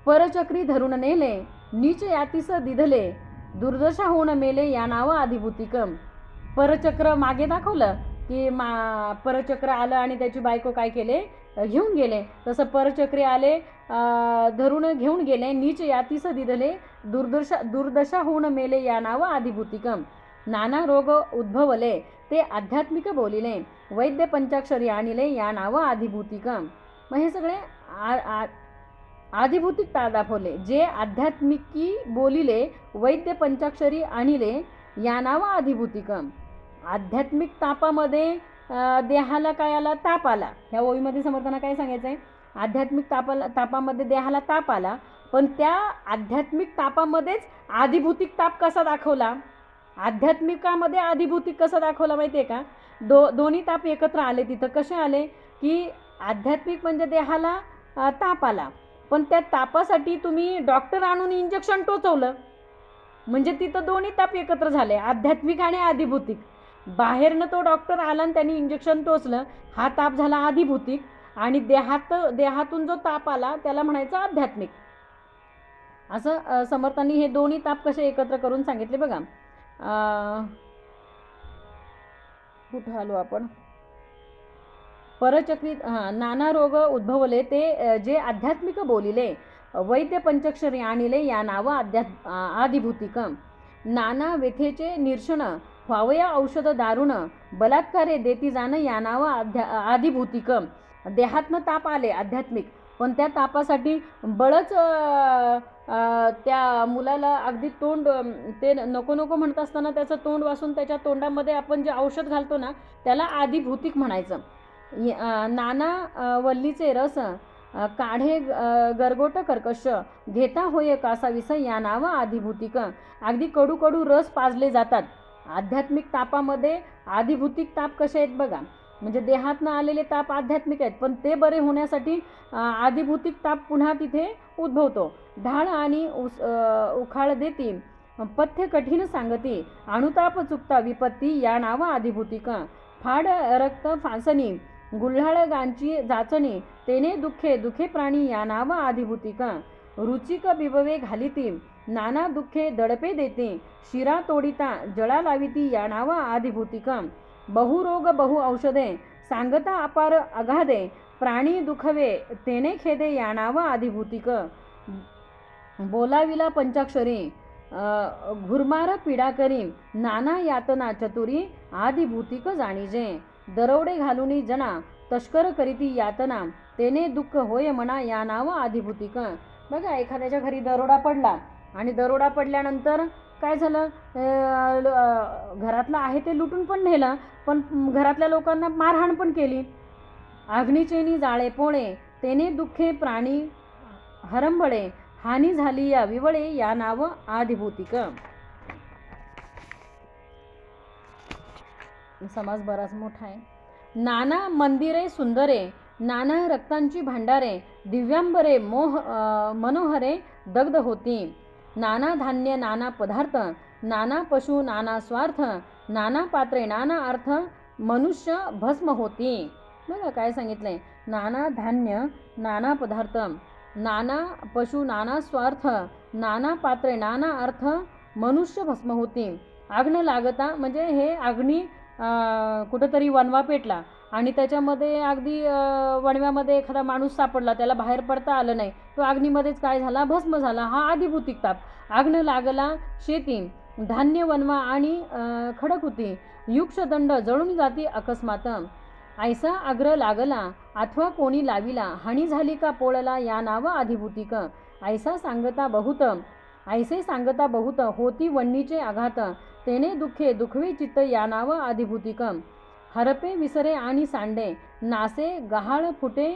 S1: परचक्री धरून नेले, नीच यातीस दिधले, दुर्दशा होऊन मेले या नाव आधिभूतिक. परचक्र मागे दाखवलं की परचक्र आलं आणि त्याची बायको काय केले? घेऊन गेले. तसं परचक्री आले, धरून घेऊन गेले. नीच यातीस दिधले, दुर्दशा होऊन मेले या नाव आधिभूतिक. नाना रोग उद्भवले, ते आध्यात्मिक बोलिले, वैद्य पंचाक्षरी आणिले या नाव आधिभूतिक. मग हे सगळे आधिभूतिक दाखवले. जे आध्यात्मिकी बोलिले, वैद्य पंचाक्षरी आणिले या नाव आधिभूतिक. आध्यात्मिक तापामध्ये देहाला काय आला? ताप आला. ह्या ओळीमध्ये समर्थांना काय सांगायचं आहे? आध्यात्मिक तापामध्ये देहाला ताप आला, पण त्या आध्यात्मिक तापामध्येच आधिभूतिक ताप कसा दाखवला? आध्यात्मिकामध्ये आधिभूतिक कसा दाखवला माहिती आहे का? दोन्ही ताप एकत्र आले तिथं. कसे आले की आध्यात्मिक म्हणजे देहाला ताप आला, पण त्या तापासाठी तुम्ही डॉक्टर आणून इंजेक्शन टोचवलं, म्हणजे तिथं दोन्ही ताप एकत्र झाले, आध्यात्मिक आणि आधिभौतिक. बाहेरनं तो डॉक्टर आला आणि त्यांनी इंजेक्शन टोचलं, हा ताप झाला आधिभौतिक, आणि देहातून जो ताप आला त्याला म्हणायचं आध्यात्मिक. असं समर्थांनी हे दोन्ही ताप कसे एकत्र करून सांगितले बघा. कुठं आलो आपण? परचक्री नाना रोग उद्भवले ते जे आध्यात्मिक बोलिले, वैद्य पंचक्षरी आणिले या नाव आधिभूतिक. नाना व्यथेचे निरसन व्हावया औषध दारुण, बलात्कारे देती जाण या नाव आधिभूतिक. देहातनं ताप आले आध्यात्मिक, पण त्या तापासाठी बळच त्या मुलाला अगदी तोंड ते नको नको म्हणत असताना त्याचं तोंड वासून त्याच्या तोंडामध्ये आपण जे औषध घालतो ना त्याला आधिभूतिक म्हणायचं. नाना वल्लीचे रस काढे गरगोट कर्कश, घेता होय कासा विषय या नाव आधिभूतिक. अगदी कडू कडू रस पाजले जातात. आध्यात्मिक तापामध्ये आधिभूतिक ताप कसे आहेत बघा, म्हणजे देहातनं आलेले ताप आध्यात्मिक आहेत, पण ते बरे होण्यासाठी आधिभूतिक ताप पुन्हा तिथे उद्भवतो. ढाळ आणि उखाळ देती, पथ्य कठीण सांगती, अणुताप चुकता विपत्ती या नाव आधिभूतिक. फाड रक्त फासणी, गुल्हाळ गांची जाचणी, तेने दुःखे दुखे प्राणी या नाव आधिभूतिक. रुचिक बिबवे घालिती, नाना दुःखे दडपे देते, शिरा तोडिता जळा लाविती या नाव आधिभूतिक. बहुरोग बहु औषधे, सांगता अपार अगाधे, प्राणी दुखवे तेने खेदे या नाव आधिभूतिक. बोलाविला पंचाक्षरी, घुरमार पीडा करी, नाना यातना चतुरी आधिभूतिक जाणीजे. दरोडे घालुनी जना, तस्कर करीती यातना, तेने दुःख होय म्हणा या नाव आधिभूतिक. बघा, एखाद्याच्या घरी दरोडा पडला आणि दरोडा पडल्यानंतर काय झालं, घरातलं आहे ते लुटून पण नेलं, पण घरातल्या लोकांना मारहाण पण केली. अग्निचेनी जाळे पोळे, तेने दुःखे प्राणी हरंबळे, हानी झाली या विवळे या नाव आधिभूतिक. समाज बराच मोठा आहे. नाना मंदिरे सुंदरे, नाना रक्तांची भांडारे, दिव्यांबरे मनोहरे दग्ध होती. नाना धान्य नाना पदार्थ, नाना पशु नाना स्वार्थ, नाना पात्रे नाना अर्थ, मनुष्य भस्म होती. बघा काय सांगितलंय, नाना धान्य नाना पदार्थ, नाना पशु नाना स्वार्थ, नाना पात्रे नाना अर्थ, मनुष्य भस्म होती. आग्न लागता म्हणजे हे अग्नी कुठंतरी वणवा पेटला आणि त्याच्यामध्ये अगदी वणव्यामध्ये एखादा माणूस सापडला, त्याला बाहेर पडता आलं नाही, तो अग्नीमध्येच काय झाला, भस्म झाला. हा आधिभूतिक ताप. आग्न लागला शेती, धान्य वणवा आणि खडक होती, युक्षदंड जळून जाती अकस्मात. ऐसा आग्र लागला अथवा कोणी लाविला, हानी झाली का पोळला या नाव आधिभूतिक. ऐसा सांगता बहुत, ऐसे सांगता बहुत, होती वन्नीचे आघात, तेने दुःखे दुखवे चित्त या नाव आधिभूतिक. हरपे विसरे आणि सांडे, नासे गहाळ फुटे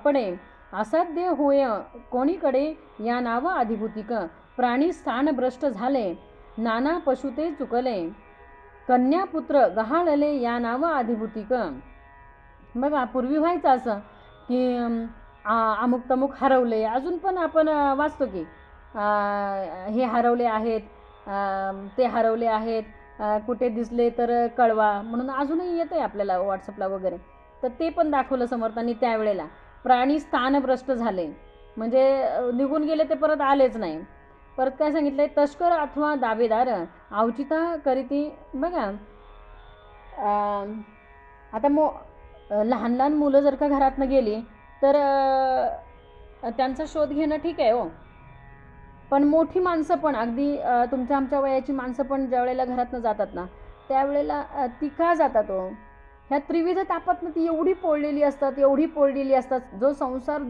S1: पडे, असाध्य होय कोणीकडे या नाव आधिभूतिक. प्राणी स्थानभ्रष्ट झाले, नाना पशुते चुकले, कन्यापुत्र गहाळले या नाव आधिभूतिक. बघा, पूर्वी व्हायचं असं की अमुक तमुक हरवले, अजून पण आपण वाचतो की हे हरवले आहेत, ते हरवले आहेत, कुठे दिसले तर कळवा म्हणून अजूनही येतं आहे आपल्याला व्हॉट्सअपला वगैरे. तर ते पण दाखवलं समर्थांनी त्यावेळेला. प्राणी स्थानभ्रष्ट झाले म्हणजे निघून गेले, ते परत आलेच नाही. परत काय सांगितलं आहे, तस्कर अथवा दावेदार अवचिता करीती. बघा, आता लहान लहान मुलं जर का घरातनं गेली तर त्यांचा शोध घेणं ठीक आहे हो, पण मोठी माणसं पण अगदी तुमच्या आमच्या वयाची माणसं पण ज्या वेळेला घरातनं जातात ना, त्यावेळेला ती का जातात हो, ह्या त्रिविध तापातनं ती एवढी पोळलेली असतात, एवढी पोळलेली असतात. जो संसार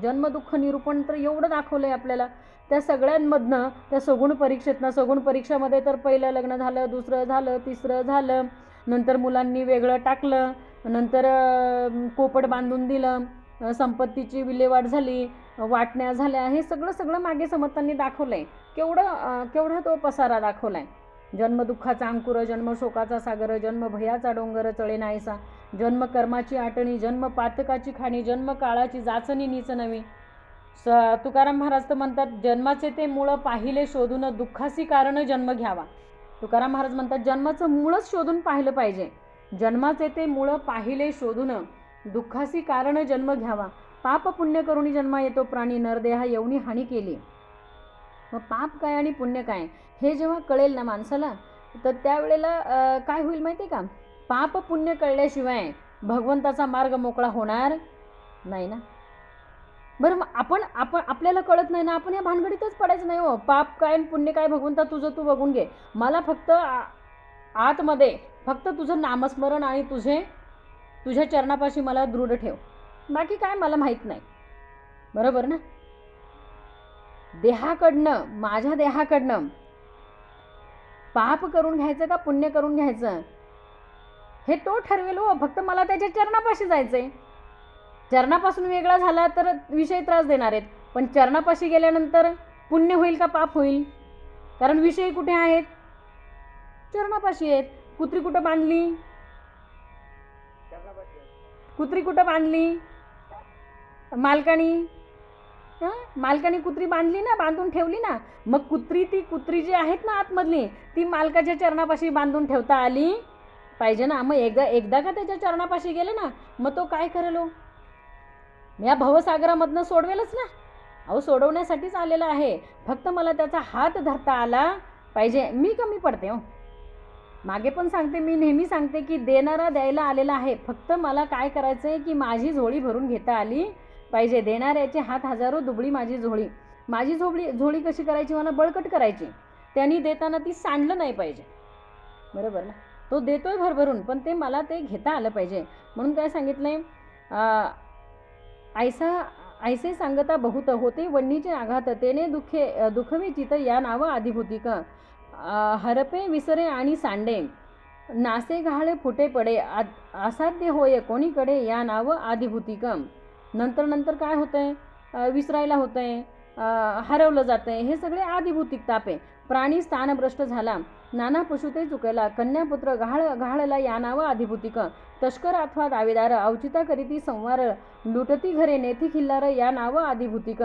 S1: जन्मदुःख निरूपण तर एवढं दाखवलं आहे आपल्याला. त्या सगळ्यांमधनं त्या सगुण परीक्षेतनं, सगुण परीक्षामध्ये तर पहिलं लग्न झालं, दुसरं झालं, तिसरं झालं, नंतर मुलांनी वेगळं टाकलं, नंतर पोपट बांधून दिलं, संपत्तीची विल्हेवाट झाली, वाटण्या झाल्या, हे सगळं मागे समर्थांनी दाखवलं आहे. केवढा तो पसारा दाखवला आहे. जन्म दुःखाचा अंकुर, जन्म शोकाचा सागर, जन्म भयाचा डोंगर चळे नाहीसा, जन्म कर्माची आटणी, जन्म पातकाची खाणी, जन्म काळाची जाचणी नीच नवी. तुकाराम महाराज तर म्हणतात, जन्माचे ते मूळ पाहिले शोधून, दुःखासी कारण जन्म घ्यावा. तुकाराम महाराज म्हणतात जन्माचं मूळच शोधून पाहिलं पाहिजे. जन्माचे ते मूळ पाहिले शोधून, दुःखासी कारण जन्म घ्यावा. पाप पुण्य करुणी जन्मा येतो प्राणी, नरदेहा येऊनी हानी केली. मग पाप काय आणि पुण्य काय हे जेव्हा कळेल ना माणसाला, तर त्यावेळेला काय होईल माहिती आहे का, पाप पुण्य कळल्याशिवाय भगवंताचा मार्ग मोकळा होणार नाही ना. बरं, मग आपण आपल्याला कळत नाही ना, आपण या भानगडीतच पडायचं नाही हो. पाप काय आणि पुण्य काय भगवंता तुझं तू बघून घे, मला फक्त आतमध्ये फक्त तुझं नामस्मरण आणि तुझ्या चरणापाशी मला दृढ ठेव, बाकी काय मला माहीत नाही. बरोबर ना. देहाकडनं, माझ्या देहाकडनं पाप करून घ्यायचं का पुण्य करून घ्यायचं हे तो ठरवेल हो. फक्त मला त्याच्या चरणापाशी जायचंय. चरणापासून वेगळा झाला तर विषय त्रास देणार आहेत, पण चरणापाशी गेल्यानंतर पुण्य होईल का पाप होईल? कारण विषय कुठे आहेत? चरणापाशी आहेत. कुत्री कुठं बांधली? कुत्री कुठं बांधली? मालकानी कुत्री बांधली ना, बांधून ठेवली ना. मग ती कुत्री जी आहेत ना आतमधली, ती मालकाच्या चरणापाशी बांधून ठेवता आली पाहिजे ना. मग एकदा का त्याच्या चरणापाशी गेले ना, मग तो काय करेल हो? या भवसागरामधनं सोडवेलच ना. अहो, सोडवण्यासाठीच आलेला आहे. फक्त मला त्याचा हात धरता आला पाहिजे. मी कमी पडते हो. मागे पण सांगते, मी नेहमी सांगते की देणारा द्यायला आलेला आहे. फक्त मला काय करायचं आहे की माझी झोळी भरून घेता आली पाहिजे. देणाऱ्याचे हात हजारो, दुबळी माझी झोळी. माझी झोळी कशी करायची? मला बळकट करायची. त्यांनी देताना ती सांडलं नाही पाहिजे. बरोबर ना. तो देतोय भरभरून, पण ते मला ते घेता आलं पाहिजे. म्हणून काय सांगितलंय, ऐसे सांगता बहुत होते वन्नीचे आघात, तेने दुखवे चित या नाव आधिभूतिक. हरपे विसरे आणि सांडे, नासे गहाळे फुटे पडे, असाध्य होय कोणीकडे या नाव आधिभूतिक. नंतर काय होतंय? विसरायला होतंय, हरवलं जातंय. हे सगळे आधिभूतिक ताप आहे. प्राणी स्थानभ्रष्ट झाला, नाना पशुते चुकला, कन्यापुत्र गहाळला या नाव आधिभूतिक. तस्कर अथवा दावेदार, अवचिता करीती संवार, लुटती घरे नेती खिल्लार या नाव आधिभूतिक.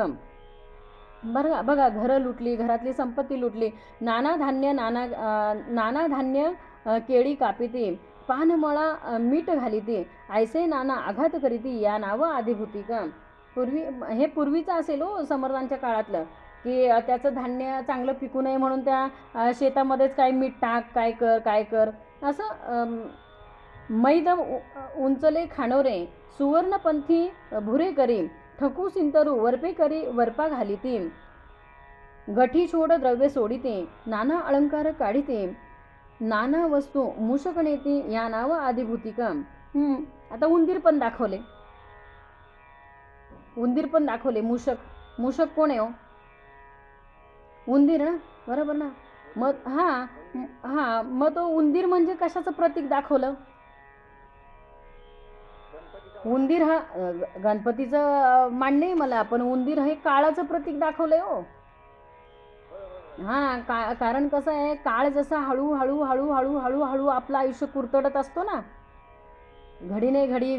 S1: बघा, घरं लुटली, घरातली संपत्ती लुटली, नाना धान्य केळी कापिती, पानमळा मीठ घालिती, ऐसे नाना आघात करीती या नाव आधिभूतिक. पूर्वीचं असेल हो, समर्थांच्या काळातलं, की त्याचं धान्य चांगलं पिकू नये म्हणून त्या शेतामध्येच काय मीठ टाक, काय कर असं. मैद उंचले खाणोरे, सुवर्णपंथी भुरे करी, ठकू सिंतरू वरपे करी वरपा घालिती, गठी छोड द्रव्य सोडिते, नाना अलंकार काढिते, नाना वस्तू मूषक नेती या नाव आधिभूतिक. आता उंदीर पण दाखवले. मूषक कोण आहे हो? उंदीर ना. बरोबर ना. मग तो उंदीर म्हणजे कशाचं प्रतीक दाखवलं? उंदीर हा गणपतीचं मान्य आहे मला, पण उंदीर हे काळाचं प्रतीक दाखवलंय हो. कारण कसं आहे, काळ जसा हळूहळू आपलं आयुष्य कुरतडत असतो ना, घडीने घडी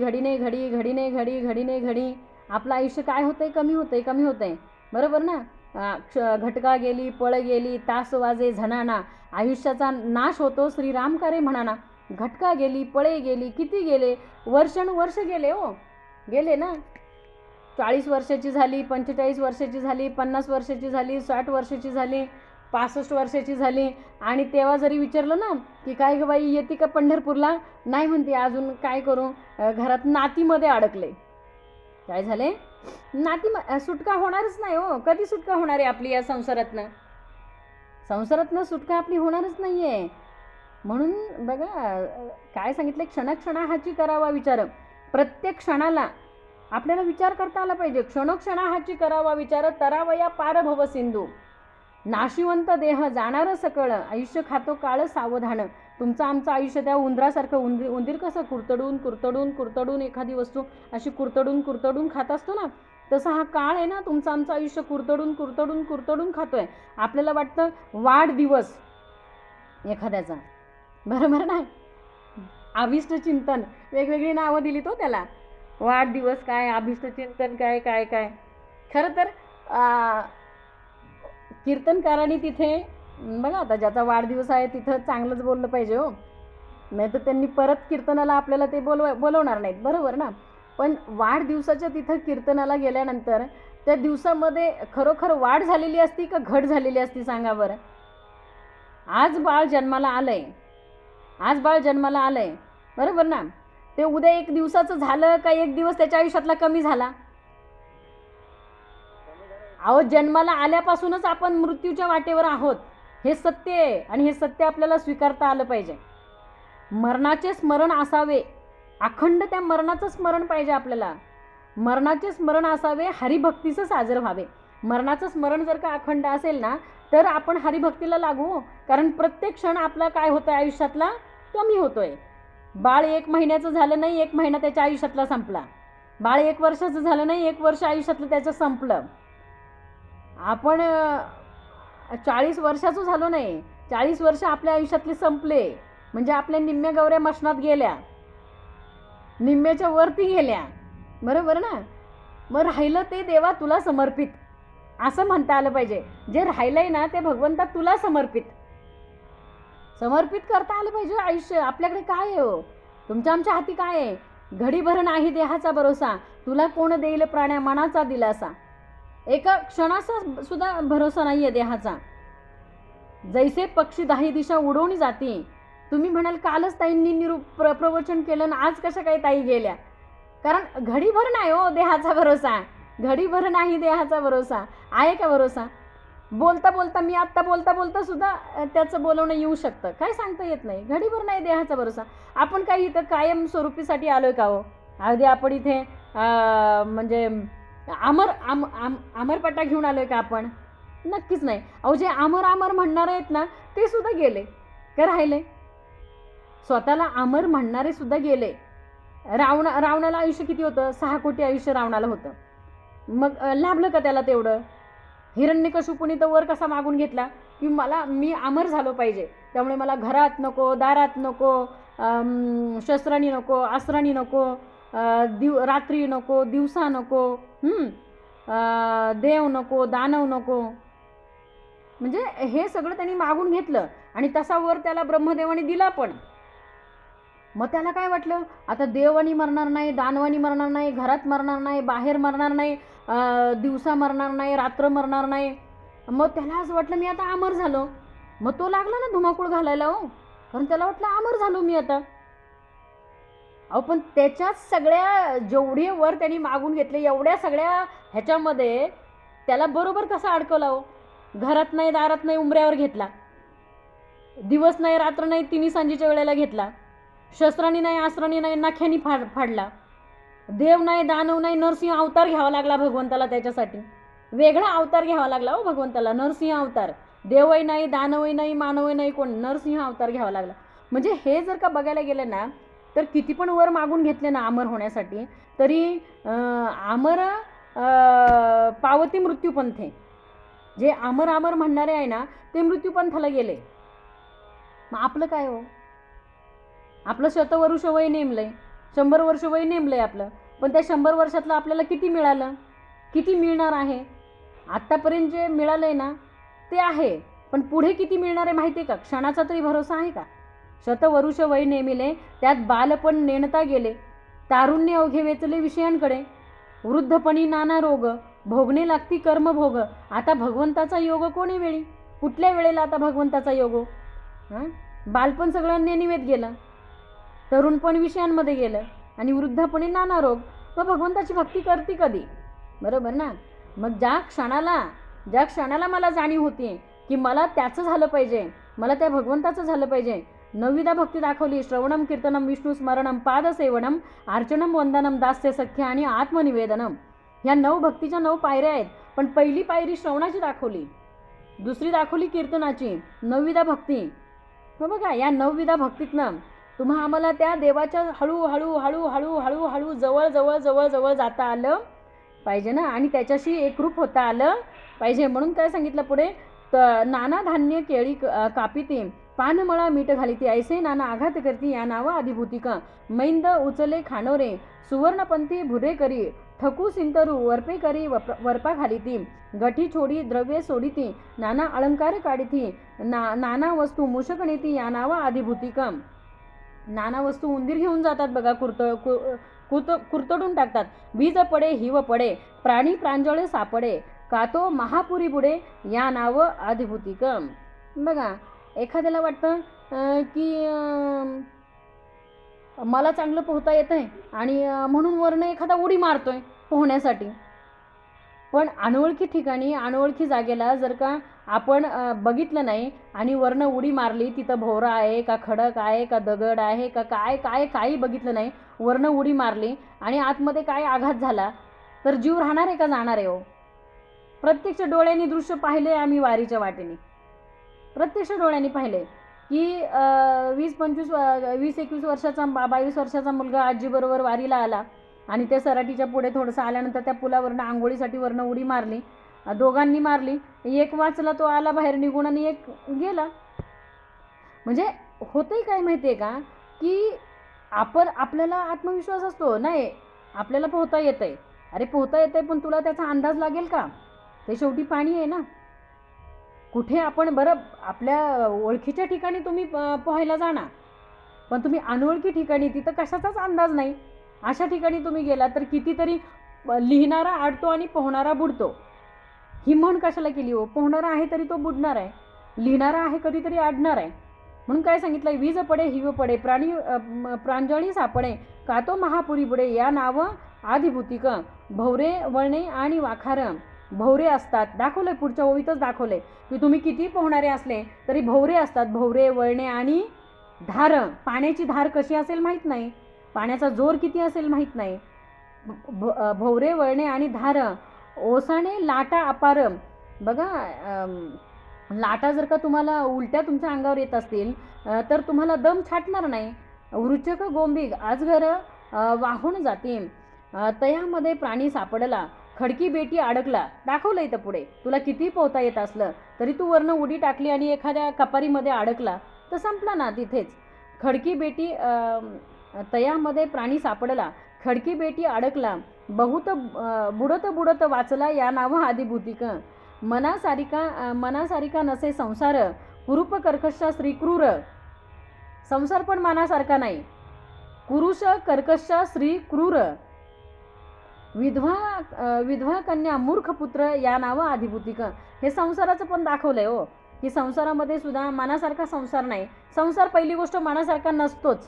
S1: आपलं आयुष्य काय होतंय? कमी होतंय. बरोबर ना. घटका गेली, पळ गेली, तास वाजे झणाना, आयुष्याचा नाश होतो श्रीराम करे म्हणाना. घटका गेली, पळे गेली, किती गेले? वर्ष गेले हो. गेले ना. 40 वर्षाची झाली, 45 वर्षाची झाली, 50 वर्षाची झाली, 60 वर्षाची झाली, 65 वर्षाची झाली. आणि तेव्हा जरी विचारलं ना की काय ग बाई, येते का पंढरपूरला? नाही म्हणते, अजून काय करू, घरात नातीमध्ये अडकले. काय झाले? सुटका होणारच नाही हो. कधी सुटका होणार आहे आपली या संसारातनं सुटका आपली होणारच नाही आहे. म्हणून बघा काय सांगितलं, क्षणाक्षणाहाची करावा विचार. प्रत्येक क्षणाला आपल्याला विचार करता आला पाहिजे. क्षणोक्षणाहाची करावा विचार, तरावया पार भव सिंधू. नाशिवंत देह जाणार सकळ, आयुष्य खातो काळ सावधान. तुमचं आमचं आयुष्य त्या उंदरासारखं, उंदीर कसं कुरतडून एखादी वस्तू अशी कुरतडून खात असतो ना, तसं हा काळ आहे ना, तुमचं आमचं आयुष्य कुरतडून खातोय. आपल्याला वाटतं वाढदिवस, एखाद्याचा, बरोबर ना. अभिष्ट चिंतन, वेगवेगळी नावं दिली तो त्याला, वाढदिवस काय, अभिष्ट चिंतन काय काय काय. खरं तर कीर्तनकारांनी तिथे बघा, आता ज्याचा वाढदिवस आहे तिथं चांगलंच बोललं पाहिजे हो, नाही तर त्यांनी परत कीर्तनाला आपल्याला ते बोलवणार नाहीत, बरोबर ना. पण वाढदिवसाच्या तिथं कीर्तनाला गेल्यानंतर त्या दिवसामध्ये खरोखर वाढ झालेली असती का घट झालेली असती सांगा बरं. आज बाळ जन्माला आलंय, आज बाळ जन्माला आलंय, बरोबर ना. ते उद्या एक दिवसाचं झालं का एक दिवस त्याच्या आयुष्यातला कमी झाला. अहो, जन्माला आल्यापासूनच आपण मृत्यूच्या वाटेवर आहोत, हे सत्य आहे. आणि हे सत्य आपल्याला स्वीकारता आलं पाहिजे. मरणाचे स्मरण असावे, अखंड त्या मरणाचं स्मरण पाहिजे आपल्याला. मरणाचे स्मरण असावे, हरिभक्तीचं साजर व्हावे. मरणाचं स्मरण जर का अखंड असेल ना तर आपण हरिभक्तीला लागू. कारण प्रत्येक क्षण आपला काय होतोय आयुष्यातला कमी होतोय. बाळ 1 महिन्याचं झालं नाही, 1 महिना त्याच्या आयुष्यातला संपला. बाळ 1 वर्षाचं झालं नाही, 1 वर्ष आयुष्यातलं त्याचं संपलं. आपण 40 वर्षाचं झालो नाही, 40 वर्ष आपल्या आयुष्यातले संपले. म्हणजे आपल्या निम्म्या गौऱ्या मशनात गेल्या, निम्म्याच्या वरती गेल्या, बरोबर ना. मग राहिलं ते देवा तुला समर्पित, असं म्हणता आलं पाहिजे. जे राहिलंय ना ते भगवंता तुला समर्पित करता आलं पाहिजे. आयुष्य आपल्याकडे काय आहे हो, तुमच्या आमच्या हाती काय आहे. घडीभर नाही देहाचा भरोसा, तुला कोण देईल प्राण्या मनाचा दिलासा. एका क्षणाचा सुद्धा भरोसा नाहीये देहाचा. जैसे पक्षी 10 दिशा उडवून जाते. तुम्ही म्हणाल कालच ताईंनी प्रवचन केलं ना, आज कशा काही ताई गेल्या. कारण घडीभर नाही हो देहाचा भरोसा, घडीभर नाही देहाचा भरोसा. आहे का भरोसा. बोलता बोलता, मी आत्ता बोलता बोलता सुद्धा त्याचं बोलवणं येऊ शकतं, काय सांगता येत नाही. घडीभर नाही देहाचा भरोसा. आपण काही इथं कायम स्वरूपीसाठी आलोय का हो. अगदी आपण इथे म्हणजे अमरपट्टा घेऊन आलोय का आपण. नक्कीच नाही. अहो, जे अमर म्हणणारे आहेत ना ते सुद्धा गेले का राहिले. स्वतःला अमर म्हणणारे सुद्धा गेले. रावणाला आयुष्य किती होतं, 6 कोटी आयुष्य रावणाला होतं. मग लाभलं का त्याला तेवढं. हिरण्यकशिपूने तर वर कसा मागून घेतला की मी अमर झालो पाहिजे, त्यामुळे मला घरात नको, दारात नको, शस्त्रांनी नको, अस्त्रांनी नको, रात्री नको, दिवसा नको, देव नको, दानव नको. म्हणजे हे सगळं त्यांनी मागून घेतलं आणि तसा वर त्याला ब्रह्मदेवाने दिला पण. मग त्याला काय वाटलं, आता देवानी मरणार नाही, दानवानी मरणार नाही, घरात मरणार नाही, बाहेर मरणार नाही, दिवसा मरणार नाही, रात्र मरणार नाही. मग त्याला असं वाटलं मी आता अमर झालो. मग तो लागला ना धुमाकूळ घालायला हो, कारण त्याला वाटलं अमर झालो मी आता. अहो, पण त्याच्याच सगळ्या जेवढे वर त्यांनी मागून घेतले एवढ्या सगळ्या ह्याच्यामध्ये त्याला बरोबर कसा अडकवला हो. घरात नाही, दारात नाही, उंबऱ्यावर घेतला. दिवस नाही, रात्र नाही, 3 सांजेच्या वेळेला घेतला. शस्त्रांनी नाही, अस्त्रांनी नाही, नाख्यानी फाडला. देव नाही, दानव नाही, नरसिंह अवतार घ्यावा लागला भगवंताला. त्याच्यासाठी वेगळा अवतार घ्यावा लागला हो भगवंताला, नरसिंह अवतार. देवही नाही, दानवही नाही, मानवही नाही, कोण, नरसिंह अवतार घ्यावा लागला. म्हणजे हे जर का बघायला गेलं ना तर किती पण वर मागून घेतले ना अमर होण्यासाठी, तरी अमर पावती मृत्यूपंथे. जे अमर म्हणणारे आहे ना ते मृत्यूपंथाला गेले. मग आपलं काय हो. आपलं 100 वर्ष वय नेमलंय, 100 वर्ष वय नेमलंय आपलं. पण त्या 100 वर्षातलं आपल्याला किती मिळालं, किती मिळणार आहे. आत्तापर्यंत जे मिळालंय ना ते आहे, पण पुढे किती मिळणार आहे माहिती आहे का. क्षणाचा तरी भरोसा आहे का. 100 वर्ष वय नेमिले, त्यात बालपण नेणता गेले, तारुण्य अवघे वेचले विषयांकडे, वृद्धपणी नाना रोग, भोगणे लागती कर्मभोग. आता भगवंताचा योग कोणी वेळी, कुठल्या वेळेला आता भगवंताचा योग. बालपण सगळं नेनिवेत गेलं, तरुणपण विषयांमध्ये गेलं, आणि वृद्धपणी नाना रोग. मग भगवंताची भक्ती करते कधी, बरोबर ना. मग ज्या क्षणाला मला जाणीव होती की मला त्याचं झालं पाहिजे, मला त्या भगवंताचं झालं पाहिजे, 9विधा भक्ती दाखवली. श्रवणम, कीर्तनम, विष्णू स्मरणम, पादसेवनम, अर्चनम, वंदनम, दास्य सख्य आणि आत्मनिवेदनम. ह्या 9 भक्तीच्या 9 पायऱ्या आहेत. पण पहिली पायरी श्रवणाची दाखवली, दुसरी दाखवली कीर्तनाची, 9विधा भक्ती. मग बघा या 9विधा भक्तीतनं तुम्हा आम्हाला त्या देवाच्या हळूहळू जवळ जाता आलं पाहिजे ना, आणि त्याच्याशी एकरूप होता आलं पाहिजे. म्हणून काय सांगितलं पुढे, नाना धान्य केळी कापिती पानमळा मीठ घालिती ऐसे नाना आघात करती या नावा आदिभूतिका मैंद उचले खाणोरे सुवर्णपंथी भुरे करी ठकू सिंतरू वरपे करी वरपा घालिती गठी छोडी द्रव्ये सोडिती नाना अलंकार काढिती नाना वस्तू मूषक नेती या नावा आदिभूतिका नाना वस्तू उंदीर घेऊन जातात बघा, कुरतडून टाकतात. वीज पडे हिव पडे प्राणी प्रांजळे सापडे कातो महापुरी बुडे या नाव आदिभूतिकम. बघा, एखाद्याला वाटतं की मला चांगलं पोहता येतंय आणि म्हणून वरनं एखादा उडी मारतोय पोहण्यासाठी. पण अनोळखी ठिकाणी अनोळखी जागेला जर का आपण बघितलं नाही आणि वरनं उडी मारली, तिथं भोवरा आहे का खडक आहे का दगड आहे का काय काय काही बघितलं नाही, वरनं उडी मारली आणि आतमध्ये काय आघात झाला तर जीव राहणार आहे का जाणार आहे हो? प्रत्यक्ष डोळ्यांनी दृश्य पाहिले आम्ही वारीच्या वाटेने, प्रत्यक्ष डोळ्यांनी पाहिले की 20-21 वर्षाचा 22 वर्षाचा मुलगा आजीबरोबर वारीला आला आणि त्या सराटीच्या पुढे थोडंसं आल्यानंतर त्या पुलावरनं आंघोळीसाठी वरनं उडी मारली. दोघांनी मारली, एक वाचला, तो आला बाहेर निघून आणि एक गेला. म्हणजे होतंय काय माहिती आहे का की आपल्याला आत्मविश्वास असतो, नाही आपल्याला पोहता येतंय, अरे पोहता येतंय पण तुला त्याचा अंदाज लागेल का? ते शेवटी पाणी आहे ना. कुठे आपण बरं आपल्या ओळखीच्या ठिकाणी तुम्ही पोहायला जाणार, पण तुम्ही अनोळखी ठिकाणी तिथं कशाचाच अंदाज नाही अशा ठिकाणी तुम्ही गेला तर कितीतरी लिहिणारा अडतो आणि पोहणारा बुडतो. ही म्हण कशाला केली हो? पोहणारा आहे तरी तो बुडणार आहे, लिहिणारा आहे कधीतरी अडणार आहे. म्हणून काय सांगितलं, वीज पडे हिव पडे प्राणी प्रांजळी सापडे कातो महापुरी बुडे या नाव आदिभूतिक भवरे वळणे आणि वाखार. भवरे असतात, दाखवलंय पुढच्या ओळीतच दाखवलंय की तुम्ही किती पोहणारे असले तरी भवरे असतात. भवरे वळणे आणि धार, पाण्याची धार कशी असेल माहीत नाही, पाण्याचा जोर किती असेल माहीत नाही. भवरे वळणे आणि धार ओसाणे लाटा अपार. बघा, लाटा जर का तुम्हाला उलट्या तुमच्या अंगावर येत असतील तर तुम्हाला दम छाटणार नाही. वृचक गोंबीग आजगर वाहून जाते तयामध्ये प्राणी सापडला खडकी बेटी अडकला. दाखवलं इथं पुढे, तुला किती पोहता येत असलं तरी तू वरनं उडी टाकली आणि एखाद्या कपारीमध्ये अडकला तर संपला ना तिथेच. खडकी बेटी तयामध्ये प्राणी सापडला खडकी बेटी अडकला बहुत बुडत बुडत वाचला या नाव आदिभूतिक. मनासारिका नसे संसार कुरूप कर्कशा श्री क्रूर. संसार पण मनासारखा नाही, कुरुष कर्कशा श्री क्रूर. विधवा कन्या मूर्ख पुत्र या नाव आदिभूतिक. हे संसाराचं पण दाखवलंय हो की संसारामध्ये सुद्धा मनासारखा संसार नाही. संसार पहिली गोष्ट मनासारखा नसतोच.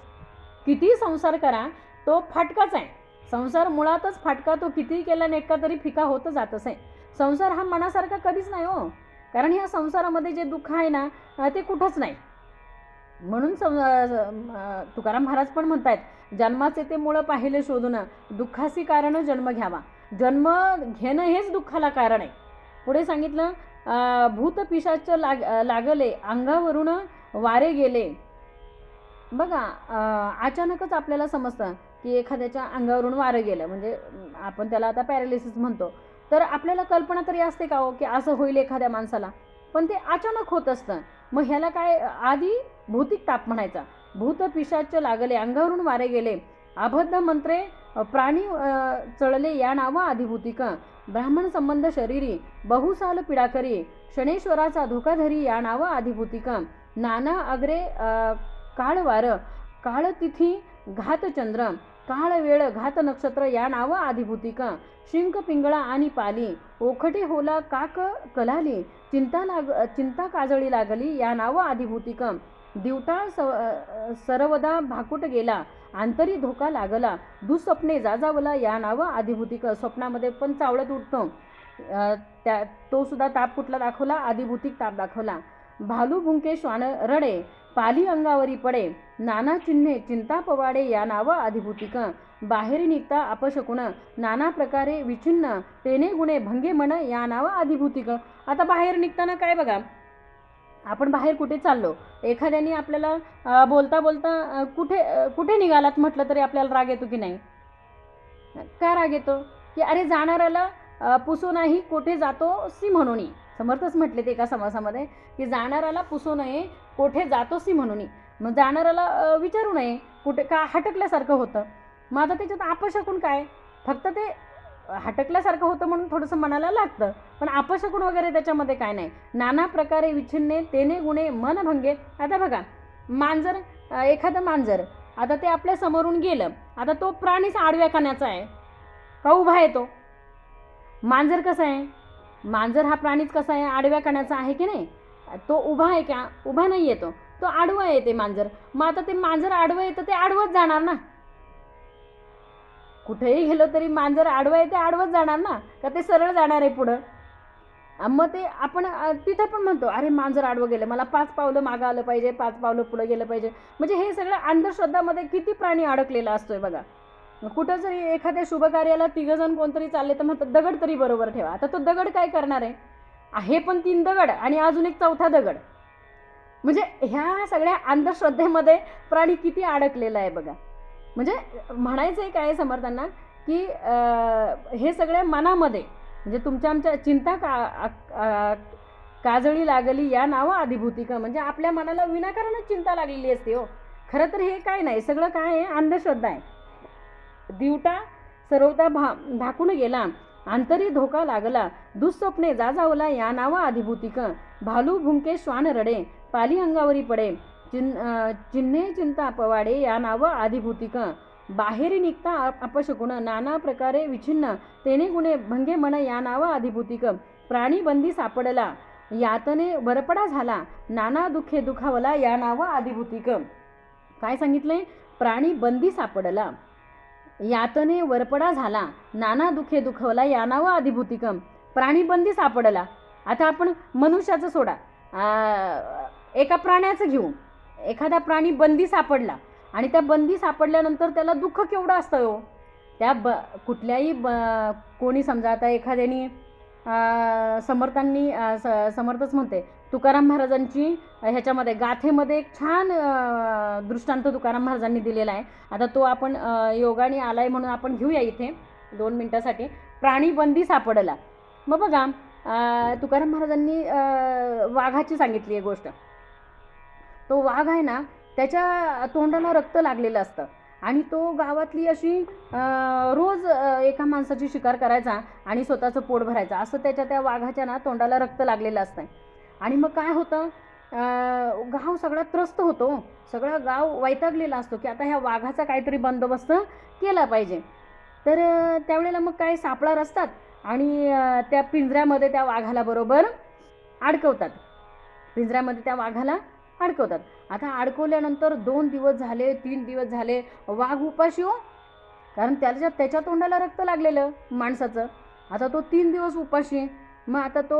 S1: किती संसार करा तो फाटकाच आहे. संसार मुळातच फाटका, तो कितीही केला नेटका तरी फिका होत जातच आहे. संसार हा मनासारखा कधीच नाही हो, कारण ह्या संसारामध्ये जे दुःख आहे ना ते कुठंच नाही. म्हणून तुकाराम महाराज पण म्हणतायत, जन्माचे ते मूळ पाहिले शोधून दुःखासी कारण जन्म घ्यावा. जन्म घेणं हेच दुःखाला कारण आहे. पुढे सांगितलं, भूत पिशाच लागले अंगावरून वारे गेले. बघा, अचानकच आपल्याला समजतं की एखाद्याच्या अंगावरून वारं गेलं, म्हणजे आपण त्याला आता पॅरालिसिस म्हणतो. तर आपल्याला कल्पना तरी असते का हो की असं होईल एखाद्या माणसाला, पण ते अचानक होत असतं. मग ह्याला काय आधी भौतिक ताप म्हणायचा. भूत पिशाच लागले अंगावरून वारे गेले अबद्ध मंत्रे प्राणी चळले या नाव आदिभूतिक. ब्राह्मण संबंध शरीरी बहुसाल पिडाकरी क्षणेश्वराचा धोकाधरी या नाव आदिभूतिक. नाना अग्रे काळ वार काळ तिथी घात चंद्र काळ वेळ घात नक्षत्र या नाव आदिभूतिक. शिंक पिंगळा आणि पाली ओखटे होला काक कलाली चिंता काजळी लागली या नाव आदिभूतिक. दिवटा सर्वदा भाकुट गेला आंतरी धोका लागला दुःस्वप्ने जाजावला या नाव आदिभूतिक. स्वप्नामध्ये पण चावळत उठतो, तो सुद्धा ताप कुठला दाखवला? आदिभूतिक ताप दाखवला. भालू भुंके श्वान रडे पाली अंगावरी पडे नाना चिन्हे चिंता पवाडे या नाव आदिभूतिक. बाहेर निघता अपशकुन नाना प्रकारे विचिन्न तेने गुणे भंगे मन या नाव आदिभूतिक. आता बाहेर निघताना काय बघा, आपण बाहेर कुठे चाललो, एखाद्याने आपल्याला बोलता बोलता कुठे निघालात म्हटलं तरी आपल्याला राग येतो की नाही? का राग येतो? की अरे जाणाऱ्याला पुसू नाही कुठे जातो सी म्हणून. समर्थच म्हटले ते एका समासामध्ये की जाणाऱ्याला पुसू नये कोठे जातोसी म्हणून. मग जाणाऱ्याला विचारू नये कुठे का हटकल्यासारखं होतं. मग आता त्याच्यात अपशकुन काय, फक्त ते हटकल्यासारखं होतं म्हणून थोडंसं मनाला लागतं, पण अपशकुन वगैरे त्याच्यामध्ये काय नाही. नाना प्रकारे विच्छिन्ने तेने गुणे मन भंगे. आता बघा मांजर, एखादं मांजर आता ते आपल्या समोरून गेलं, आता तो प्राणीच आडव्या कानाचा आहे का उभा आहे? तो मांजर कसा आहे, मांजर हा प्राणीच कसा आहे, आडव्या कानाचा आहे की नाही? तो उभा आहे का? उभा नाही येतो, तो आडवा आहे ते मांजर. मग आता ते मांजर आडवं आहे तर ते आडवंच जाणार ना. कुठेही गेलं तरी मांजर आडवं आहे ते आडवंच जाणार ना, का ते सरळ जाणार आहे पुढं? मग ते आपण तिथं पण म्हणतो अरे मांजर आडवं गेलं, मला 5 पावलं मागं आलं पाहिजे, 5 पावलं पुढं गेलं पाहिजे. म्हणजे हे सगळं अंधश्रद्धामध्ये किती प्राणी अडकलेला असतोय बघा. कुठं जरी एखाद्या शुभकार्याला 3 जण कोणतरी चालले तर म्हणतात दगड तरी बरोबर ठेवा. आता तो दगड काय करणार आहे? हे पण 3 दगड आणि अजून एक 4था दगड. म्हणजे ह्या सगळ्या अंधश्रद्धेमध्ये प्राणी किती अडकलेला आहे बघा. म्हणजे म्हणायचं आहे काय समर्थांना की हे सगळ्या मनामध्ये म्हणजे तुमच्या आमच्या चिंता काजळी लागली या नावं अधिभूतिका. म्हणजे आपल्या मनाला विनाकारणच चिंता लागलेली असते हो. खरं तर हे काय नाही, सगळं काय आहे अंधश्रद्धा आहे. दिवटा सर्वता धाकून गेला, अंतरी धोका लागला, दुःस्वप्ने जाजावला या नावा अधिभूतिक. भालू भुंके श्वान रडे, पाली अंगावरी पडे, चिन्हे चिंता पवाडे या नावं आधिभूतिक. बाहेरी निघता अपशकुन, नाना प्रकारे विच्छिन्न तेने गुणे भंगे मन या नावं आधिभूतिक. प्राणी बंदी सापडला, यातने वरपडा झाला, नाना दुःखे दुखावला या नावं आधिभूतिक. काय सांगितलंय? प्राणी बंदी सापडला, यातने वरपडा झाला, नाना दुःखे दुखवला या नावं आधिभूतिक. प्राणी बंदी सापडला. आता आपण मनुष्याचं सोडा, एका प्राण्याचं घेऊ. एखादा प्राणी बंदी सापडला आणि त्या बंदी सापडल्यानंतर त्याला दुःख केवढं असतं हो. त्या कुठल्याही कोणी समजा आता एखाद्यानी समर्थांनी समर्थच म्हणते तुकाराम महाराजांची ह्याच्यामध्ये गाथेमध्ये एक छान दृष्टांत तुकाराम महाराजांनी दिलेला आहे. आता तो आपण योगाने आलाय म्हणून आपण घेऊया इथे 2 मिनिटासाठी. प्राणी बंदी सापडला. मग बघा तुकाराम महाराजांनी वाघाची सांगितली आहे गोष्ट. तो वाघ आहे ना, त्याच्या तोंडाला रक्त लागलेलं असतं आणि तो गावातली अशी रोज एका माणसाची शिकार करायचा आणि स्वतःचं पोट भरायचा. असं त्या वाघाच्या ना तोंडाला रक्त लागलेलं असतं. आणि मग काय होतं, गाव सगळा त्रस्त होतो. सगळा गाव वैतागलेला असतो की आता ह्या वाघाचा काहीतरी बंदोबस्त केला पाहिजे. तर त्यावेळेला मग काय सापळा रचतात आणि त्या पिंजऱ्यामध्ये त्या वाघाला बरोबर अडकवतात. पिंजऱ्यामध्ये त्या वाघाला अडकवतात. आता अडकवल्यानंतर 2 दिवस झाले, 3 दिवस झाले, वाघ उपाशी हो, कारण त्याच्या तोंडाला रक्त लागलेलं माणसाचं. आता तो 3 दिवस उपाशी. मग आता तो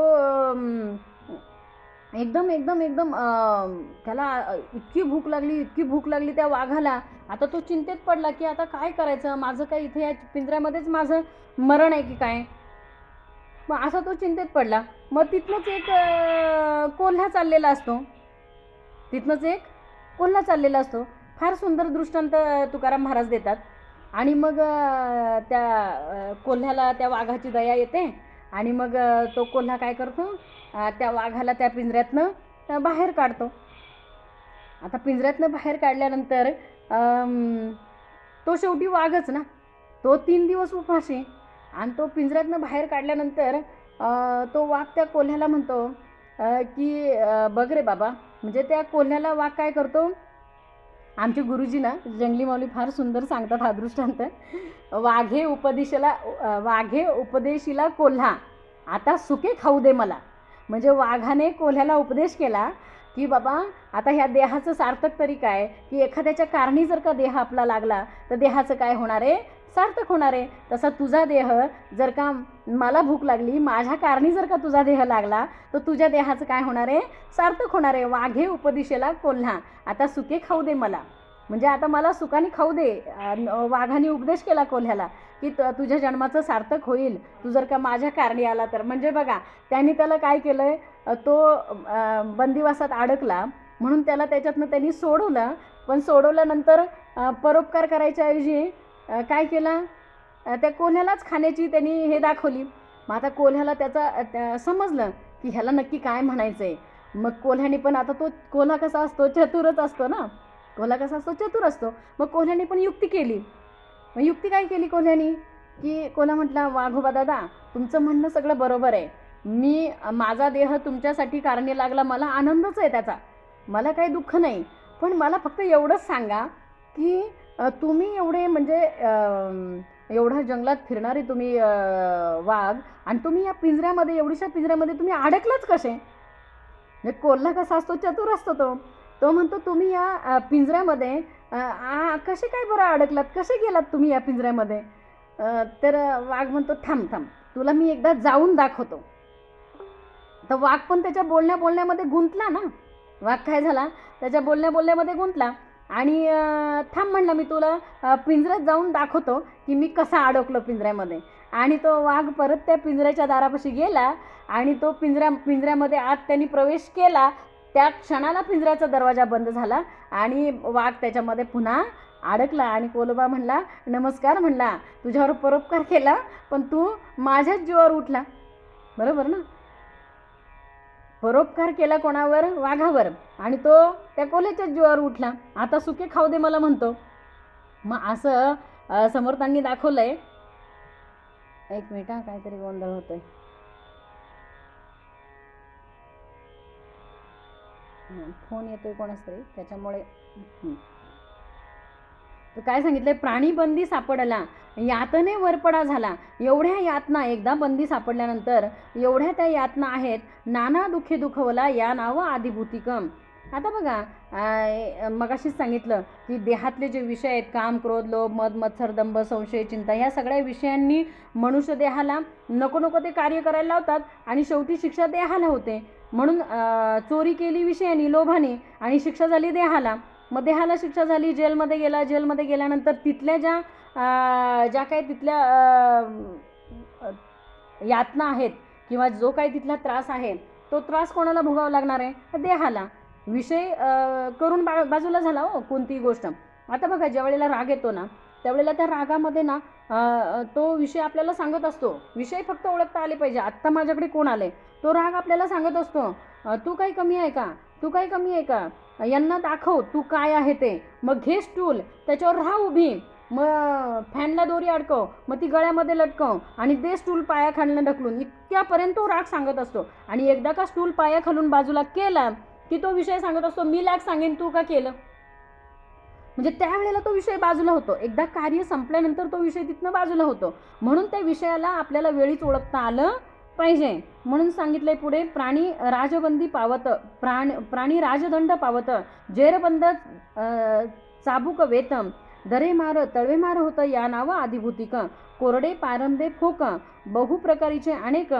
S1: एकदम त्याला इतकी भूक लागली त्या वाघाला. आता तो चिंतेत पडला की आता काय करायचं, माझं काय इथे या पिंजऱ्यामध्येच माझं मरण आहे की काय. मग असा तो चिंतेत पडला. मग तिथनंच एक कोल्हा चाललेला असतो. फार सुंदर दृष्टांत तुकाराम महाराज देतात. आणि मग त्या कोल्ह्याला त्या वाघाची दया येते आणि मग तो कोल्हा काय करतो, त्या वाघाला त्या पिंजऱ्यातनं बाहेर काढतो. आता पिंजऱ्यातनं बाहेर काढल्यानंतर तो शेवटी वाघच ना, तो 3 दिवस उपाशी. आणि तो पिंजऱ्यातनं बाहेर काढल्यानंतर तो वाघ त्या कोल्ह्याला म्हणतो की बघ रे बाबा. म्हणजे त्या कोल्ह्याला वाघ काय करतो, आमचे गुरुजी ना जंगली माऊली फार सुंदर सांगतात हा दृष्टांत. वाघे उपदेशीला कोल्हा, आता सुके खाऊ दे मला. म्हणजे वाघाने कोल्ह्याला उपदेश केला की बाबा आता ह्या देहाचं सार्थक तरी काय, की एखाद्याच्या कारणी जर का देह आपला लागला तर देहाचं काय होणार आहे, सार्थक होणार आहे. तसा तुझा देह जर का मला भूक लागली, माझ्या कारणी जर का तुझा देह लागला तर तुझ्या देहाचं काय होणार आहे, सार्थक होणार आहे. वाघे उपदिशेला कोल्हा, आता सुके खाऊ दे मला. म्हणजे आता मला सुखाने खाऊ दे. वाघाने उपदेश केला कोल्ह्याला की तुझ्या जन्माचं सार्थक होईल तू जर का माझ्या कारणी आला तर. म्हणजे बघा त्यांनी त्याला काय केलं, तो बंदिवासात अडकला म्हणून त्याला त्याच्यातनं त्यांनी सोडवलं. पण सोडवल्यानंतर परोपकार करायच्या ऐवजी काय केला, त्या कोल्ह्यालाच खाण्याची त्यांनी हे दाखवली. मग आता कोल्ह्याला त्याचा समजलं की ह्याला नक्की काय म्हणायचं आहे. मग कोल्ह्याने पण, आता तो कोल्हा कसा असतो, चतुरच असतो ना, कोल्हा कसा असतो, चतुर असतो. मग कोल्ह्याने पण युक्ती केली. मग युक्ती काय केली कोल्ह्याने, की कोल्हा म्हटला, वाघोबा दादा तुमचं म्हणणं सगळं बरोबर आहे, मी माझा देह तुमच्यासाठी कारणी लागला, मला आनंदच आहे त्याचा, मला काही दुःख नाही, पण मला फक्त एवढंच सांगा की तुम्ही एवढे म्हणजे एवढ्या जंगलात फिरणारे तुम्ही वाघ, आणि तुम्ही या पिंजऱ्यामध्ये, एवढ्याशा पिंजऱ्यामध्ये तुम्ही अडकलाच कसे. म्हणजे कोल्हा कसा असतो, चतुर असतो तो. तो म्हणतो तुम्ही या पिंजऱ्यामध्ये कसे काय बरं अडकलात, कसे गेलात तुम्ही या पिंजऱ्यामध्ये. तर वाघ म्हणतो, थांब थांब, तुला मी एकदा जाऊन दाखवतो. तर वाघ पण त्याच्या बोलण्यामध्ये गुंतला ना. वाघ काय झाला, त्याच्या बोलण्यामध्ये गुंतला आणि थांब म्हणला, मी तुला पिंजऱ्यात जाऊन दाखवतो की मी कसा अडकलो पिंजऱ्यामध्ये. आणि तो वाघ परत त्या पिंजऱ्याच्या दारापाशी गेला आणि तो पिंजऱ्यामध्ये आत त्यांनी प्रवेश केला. त्या क्षणाला पिंजऱ्याचा दरवाजा बंद झाला आणि वाघ त्याच्यामध्ये पुन्हा अडकला. आणि कोलोबा म्हणला, नमस्कार म्हणला, तुझ्यावर परोपकार केला पण तू माझ्याच जीवावर उठला. बरोबर ना. परोपकार केला कोणावर, वाघावर, आणि तो त्या कोल्ह्याच्याच जीवावर उठला. आता सुके खाऊ दे मला म्हणतो. मग असं समर्थांनी दाखवलंय. एक मिनिट हा, काहीतरी गोंधळ होतोय. फोन येतोय कोणाच तरी, त्याच्यामुळे. तर काय सांगितलंय, प्राणी बंदी सापडला, यातने वरपडा झाला. एवढ्या यातना, एकदा बंदी सापडल्यानंतर एवढ्या त्या यातना आहेत, नाना दुःखे दुखवला या नाव आदिभूतिकम. आता बघा, मगाशीच सांगितलं की देहातले जे विषय आहेत, काम, क्रोध, लोभ, मद, मत्सर, दंभ, संशय, चिंता, ह्या सगळ्या विषयांनी मनुष्य देहाला नको नको ते कार्य करायला लावतात आणि शेवटी शिक्षा देहाला होते. म्हणून चोरी केली विषयाने, लोभाने, आणि शिक्षा झाली देहाला. मग देहाला शिक्षा झाली, जेलमध्ये गेला. जेलमध्ये गेल्यानंतर तिथल्या ज्या काही तिथल्या यातना आहेत किंवा जो काही तिथला त्रास आहे, तो त्रास कोणाला भोगावा लागणार आहे, तर देहाला. विषय करून बाजूला झाला हो कोणतीही गोष्ट. आता बघा, ज्या वेळेला राग येतो ना, त्यावेळेला त्या रागामध्ये ना तो विषय आपल्याला सांगत असतो. विषय फक्त ओळखता आले पाहिजे. आत्ता माझ्याकडे कोण आले, तो राग आपल्याला सांगत असतो, तू काही कमी आहे का, तू काही कमी आहे का, यांना दाखव तू काय आहे ते. मग घे स्टूल, त्याच्यावर राहा उभी, मग फॅनला दोरी अडकव, मग ती गळ्यामध्ये लटकव आणि दे स्टूल पायाखालनं ढकलून. इतक्यापर्यंत तो राग सांगत असतो. आणि एकदा का स्टूल पायाखालून बाजूला केला की तो विषय सांगत असतो, मी लाग सांगेन तू का केलं. म्हणजे त्यावेळेला तो विषय बाजूला होतो. एकदा कार्य संपल्यानंतर तो विषय तिथनं बाजूला होतो. म्हणून त्या विषयाला आपल्याला वेळीच ओळखता आलं पाहिजे. म्हणून सांगितलंय पुढे, प्राणी राजबंदी पावत, प्राणी राजदंड पावत, जेरबंद चाबुक वेतम, दरे मार तळवे मार होतं या नाव आदिभूतिक, कोरडे पारंबे फोक, बहु प्रकारीचे अनेक,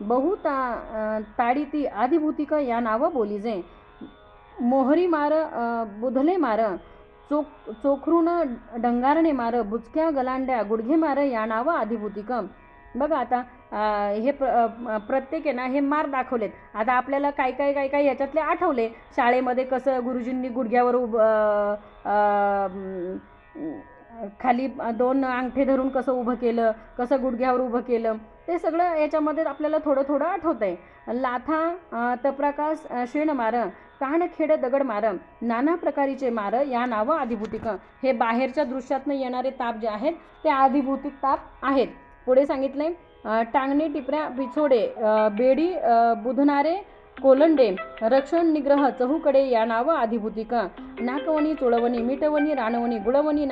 S1: बहु ताडीती आदिभूतिक या नाव बोलीजे, मोहरी मार बुधले मार, चोखरून डंगारणे मार, बुचक्या गलांड्या गुडघे मार या नाव आदिभूतिक. बघा आता हे प्रत्येक आहे ना, हे मार दाखवलेत. आता आपल्याला काय काय काय काय याच्यातले आठवले. शाळेमध्ये कसं गुरुजींनी गुडघ्यावर खाली 2 अंगठे धरून कसं उभं केलं, कसं गुडघ्यावर उभं केलं, ते सगळं याच्यामध्ये आपल्याला थोडं थोडं आठवत आहे. लाथा तप्रकाश शेण मार, कानखेड दगड मार, नाना प्रकारीचे मार या नाव आदिभूतिक. हे बाहेरच्या दृश्यातनं येणारे ताप जे आहेत ते आदिभूतिक ताप आहेत. पुढे सांगितले, टांगणे टिपऱ्या बिछोडे, बेडी बुधणारे कोलंडे, रक्षण निग्रह चहूकडे या नाव आदिभूतिक, नाकवणी चोळवणी मिटवणी राणवणी गुळवणी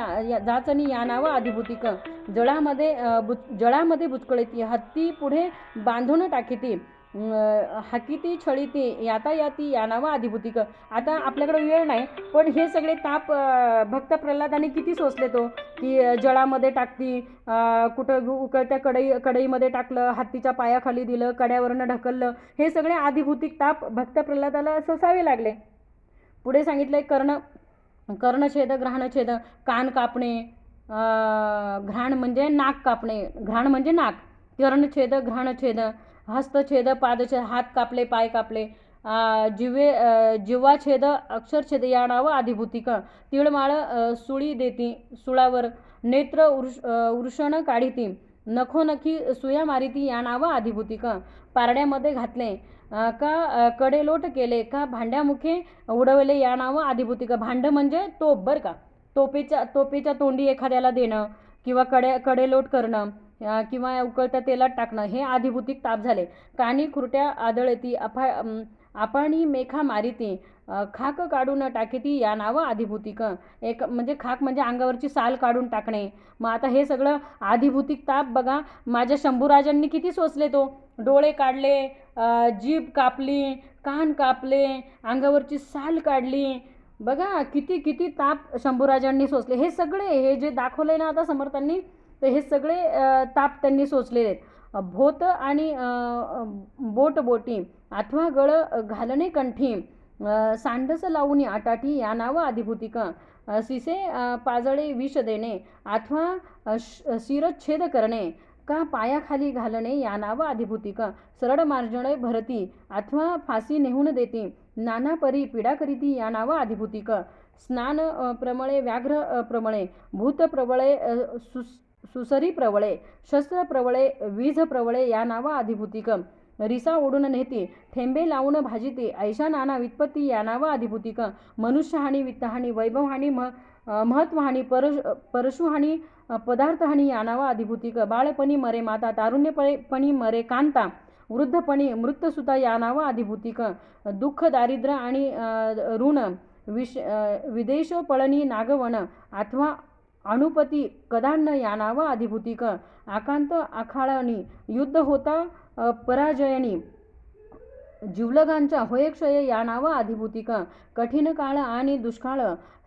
S1: जाचणी या नाव आदिभूतिक, जळामध्ये बुचकळीती, हत्ती पुढे बांधून टाकीती, हाकिती छळीती यातायाती या नाव आदिभूतिक. आता आपल्याकडे वेळ नाही, पण हे सगळे ताप भक्त प्रल्हादाने किती सोसले तो, की जळामध्ये टाकती, कुठं उकळत्या कढईमध्ये टाकलं, हत्तीच्या पायाखाली दिलं, कड्यावरनं ढकललं, हे सगळे आदिभूतिक ताप भक्त प्रल्हादाला सोसावे लागले. पुढे सांगितलंय, कर्णछेद घ्राणछेद, कान कापणे, घ्राण म्हणजे नाक कापणे, घ्राण म्हणजे नाक, कर्णछेद घ्राणछेद, हस्तछेद पादछेद, हात कापले, पाय कापले, जिव्हाछेद अक्षरछेद या नाव आदिभूतिक, तिळमाळ सुळी देती सुळावर, नेत्र वृषण काढिती, नखोनखी सुया मारिती या नाव आदिभूतिक, पारड्यामध्ये घातले, का कडेलोट केले का भांड्यामुखे उडवले या नाव आदिभूतिक. भांड म्हणजे तोप बरं का. तोपेच्या तोंडी एखाद्याला देणं किंवा कडेलोट करणं किंवा उकळत्या तेलात टाकणं हे आदिभूतिक ताप झाले. कानी खुरट्या आदळती आपणी मेखा मारिती खाक काढून टाकीती या नाव आदिभूतिक. एक म्हणजे खाक म्हणजे अंगावरची साल काढून टाकणे. मग आता हे सगळं आदिभूतिक ताप बघा. माझ्या शंभूराजांनी किती सोसले तो. डोळे काढले, जीभ कापली, कान कापले, अंगावरची साल काढली. बघा किती किती ताप शंभूराजांनी सोसले. हे सगळे हे जे दाखवले ना आता समर्थांनी, तर हे सगळे ताप त्यांनी सोसलेले आहेत. भोत आणि बोटी अथवा गळ घालणे कंठी सांडस लावून आटाटी या नाव आदिभूतिक. सिसे पाजळे विष देणे अथवा शिरच्छेद करणे का पायाखाली घालणे या नाव आदिभूतिक. सरळ मार्जणे भरती अथवा फाशी नेहून देती नाना परी पीडा करीती या नाव आदिभूतिक. स्नान प्रमळे व्याघ्र प्रमळे भूत प्रबळे सुसरी प्रवळे शस्त्र प्रवळे वीज प्रवळे या नाव आदिभूतिक. रिसा ओढून नेती ठेंबे लावून भाजिते ऐशा नाना वित्पत्ती या नाव आदिभूतिक. मनुष्यहानी वित्तहानी वैभवहानी महत्वहानी परशुहानी पदार्थहानी या नाव आदिभूतिक. बाळपणी मरे माता तारुण्यपणी मरे कांता वृद्धपणी मृतसुता या नाव आदिभूतिक. दुःख दारिद्र्य आणि ऋण विदेश पळणी नागवण अथवा अणुपती कदान्न या नाव आदिभूतिक. आकांत आखाळणी युद्ध होता पराजयनी जिवलगांच्या होयक्षय या नाव आदिभूतिक. कठीण काळ आणि दुष्काळ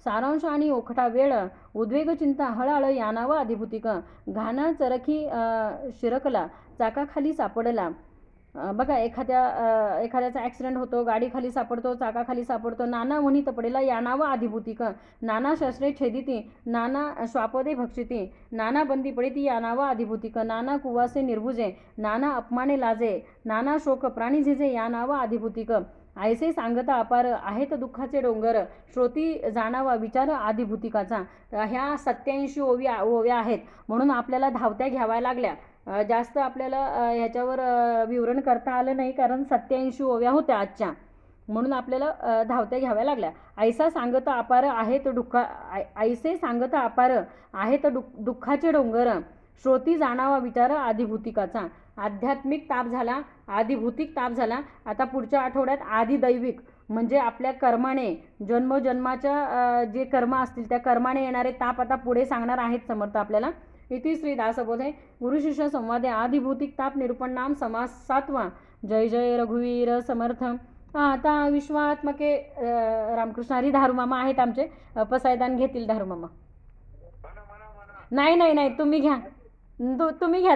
S1: सारांश आणि ओखटा वेळ उद्वेग चिंता हळाळ या नाव आदिभूतिक. घाना चरखी शिरकला चाकाखाली सापडला. बघा एखाद्याचा ॲक्सिडेंट होतो, गाडी खाली सापडतो, चाकाखाली सापडतो. नाना वनित पडेला या नाव आदिभूतिक. नाना शस्त्रे छेदिती नाना श्वापदे भक्षिती नाना बंदी पडिती या नाव आदिभूतिक. नाना कुवासे निर्भुजे नाना अपमाने लाजे नाना शोक प्राणी झिजे या नाव आदिभूतिक. ऐसे सांगता अपार आहेत दुःखाचे डोंगर श्रोती जाणावा विचार आदिभूतिकाचा. ह्या 87 ओव्या आहेत म्हणून आपल्याला धावत्या घ्याव्या लागल्या. जास्त आपल्याला ह्याच्यावर विवरण करता आलं नाही कारण 87 ओव्या होत्या आजच्या, म्हणून आपल्याला धावत्या घ्याव्या लागल्या. ऐसे सांगता अपार आहेत दुःखाचे डोंगर श्रोती जाणावा विचार आदिभूतिकाचा. आध्यात्मिक ताप झाला, आदिभूतिक ताप झाला. आता पुढच्या आठवड्यात आदिदैविक म्हणजे आपल्या कर्माने जन्मोजन्माच्या जे कर्म असतील त्या कर्माने येणारे ताप आता पुढे सांगणार आहेत समर्थ आपल्याला. इति श्री दासबोधे गुरुशिष्य संवादे आदिभूतिक ताप निरूपण नाम समास 7वा. जय जय रघुवीर समर्थ. आता विश्वात्मके रामकृष्ण हरी धारूमामा आहेत आमचे, पसायदान घेतील धारूमामा. नाही तुम्ही घ्या. तुम्ही घ्या.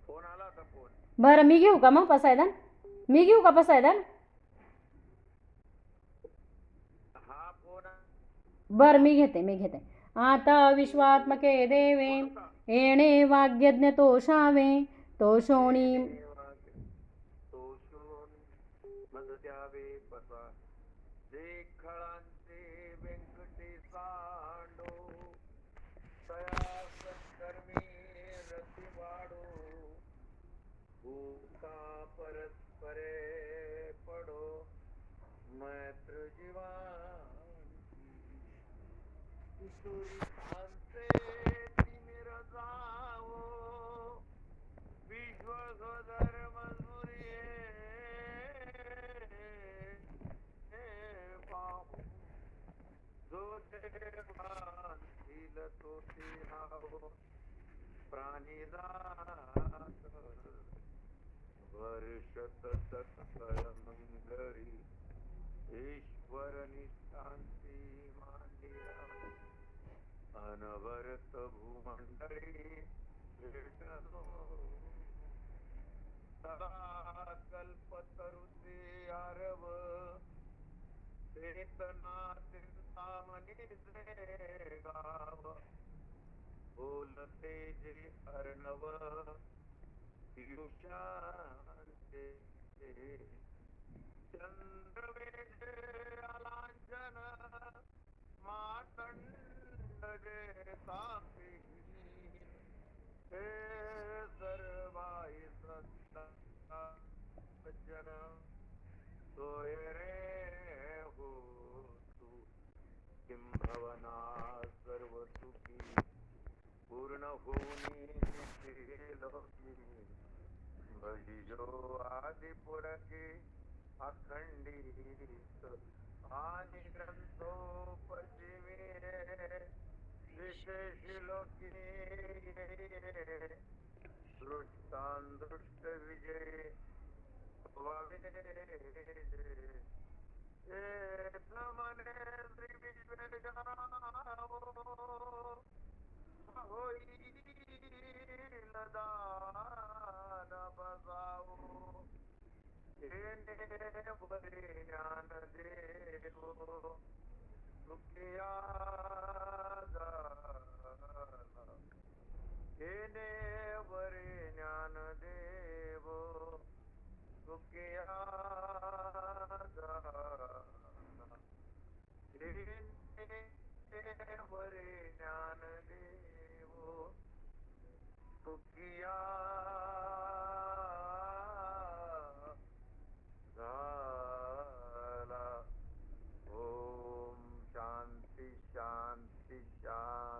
S2: फोन आला होता फोन.
S1: बरं मी घेऊ का मग पसायदान?
S2: हा फोन.
S1: बरं मी घेते. आता विश्वात्मके देवे येणे वाग्यज्ञ तोषावे तोषोणी
S2: मद द्यावे पसा जे खळांचे व्यंकटेशांडो तया सत्कर्मी रती वाडो भूका परस्परे पडो मैत्र जीवांची सुरीखांचे तिमिर जावो विश्व स्वधर्म जो देवांतील तो ते हावो प्राणिनाथ वर्षत सकळ मंगळी ईश्वर निशांती मांडिया अनवरत भूमंडळी भेटलो सदा कल्पतरुते आरव चेतना चिंतामणीचे गाव बोलते जे अर्णव पियुषांचे चंद्रवेजे अलांजन मातंड जे तापी हे सर्वाई सत्ता जन सोय रे हो तू किं भवना सर्व सुखी पूर्ण होनी लोकी भजिजो आदि पुरके अखंडित आणि ग्रंथोपजीवे विशेष लोकी दृष्टांदृष्ट विजय व्हावे एक मने श्री विश्वेश्वरावो होईल दान बसावो येणे बरे ज्ञान देवो सुखिया झाला येणे बरे ज्ञान देवो सुखिया झाला येणे बरे ज्ञान देवो सुखिया झाला. ओम शांती शांती शांती.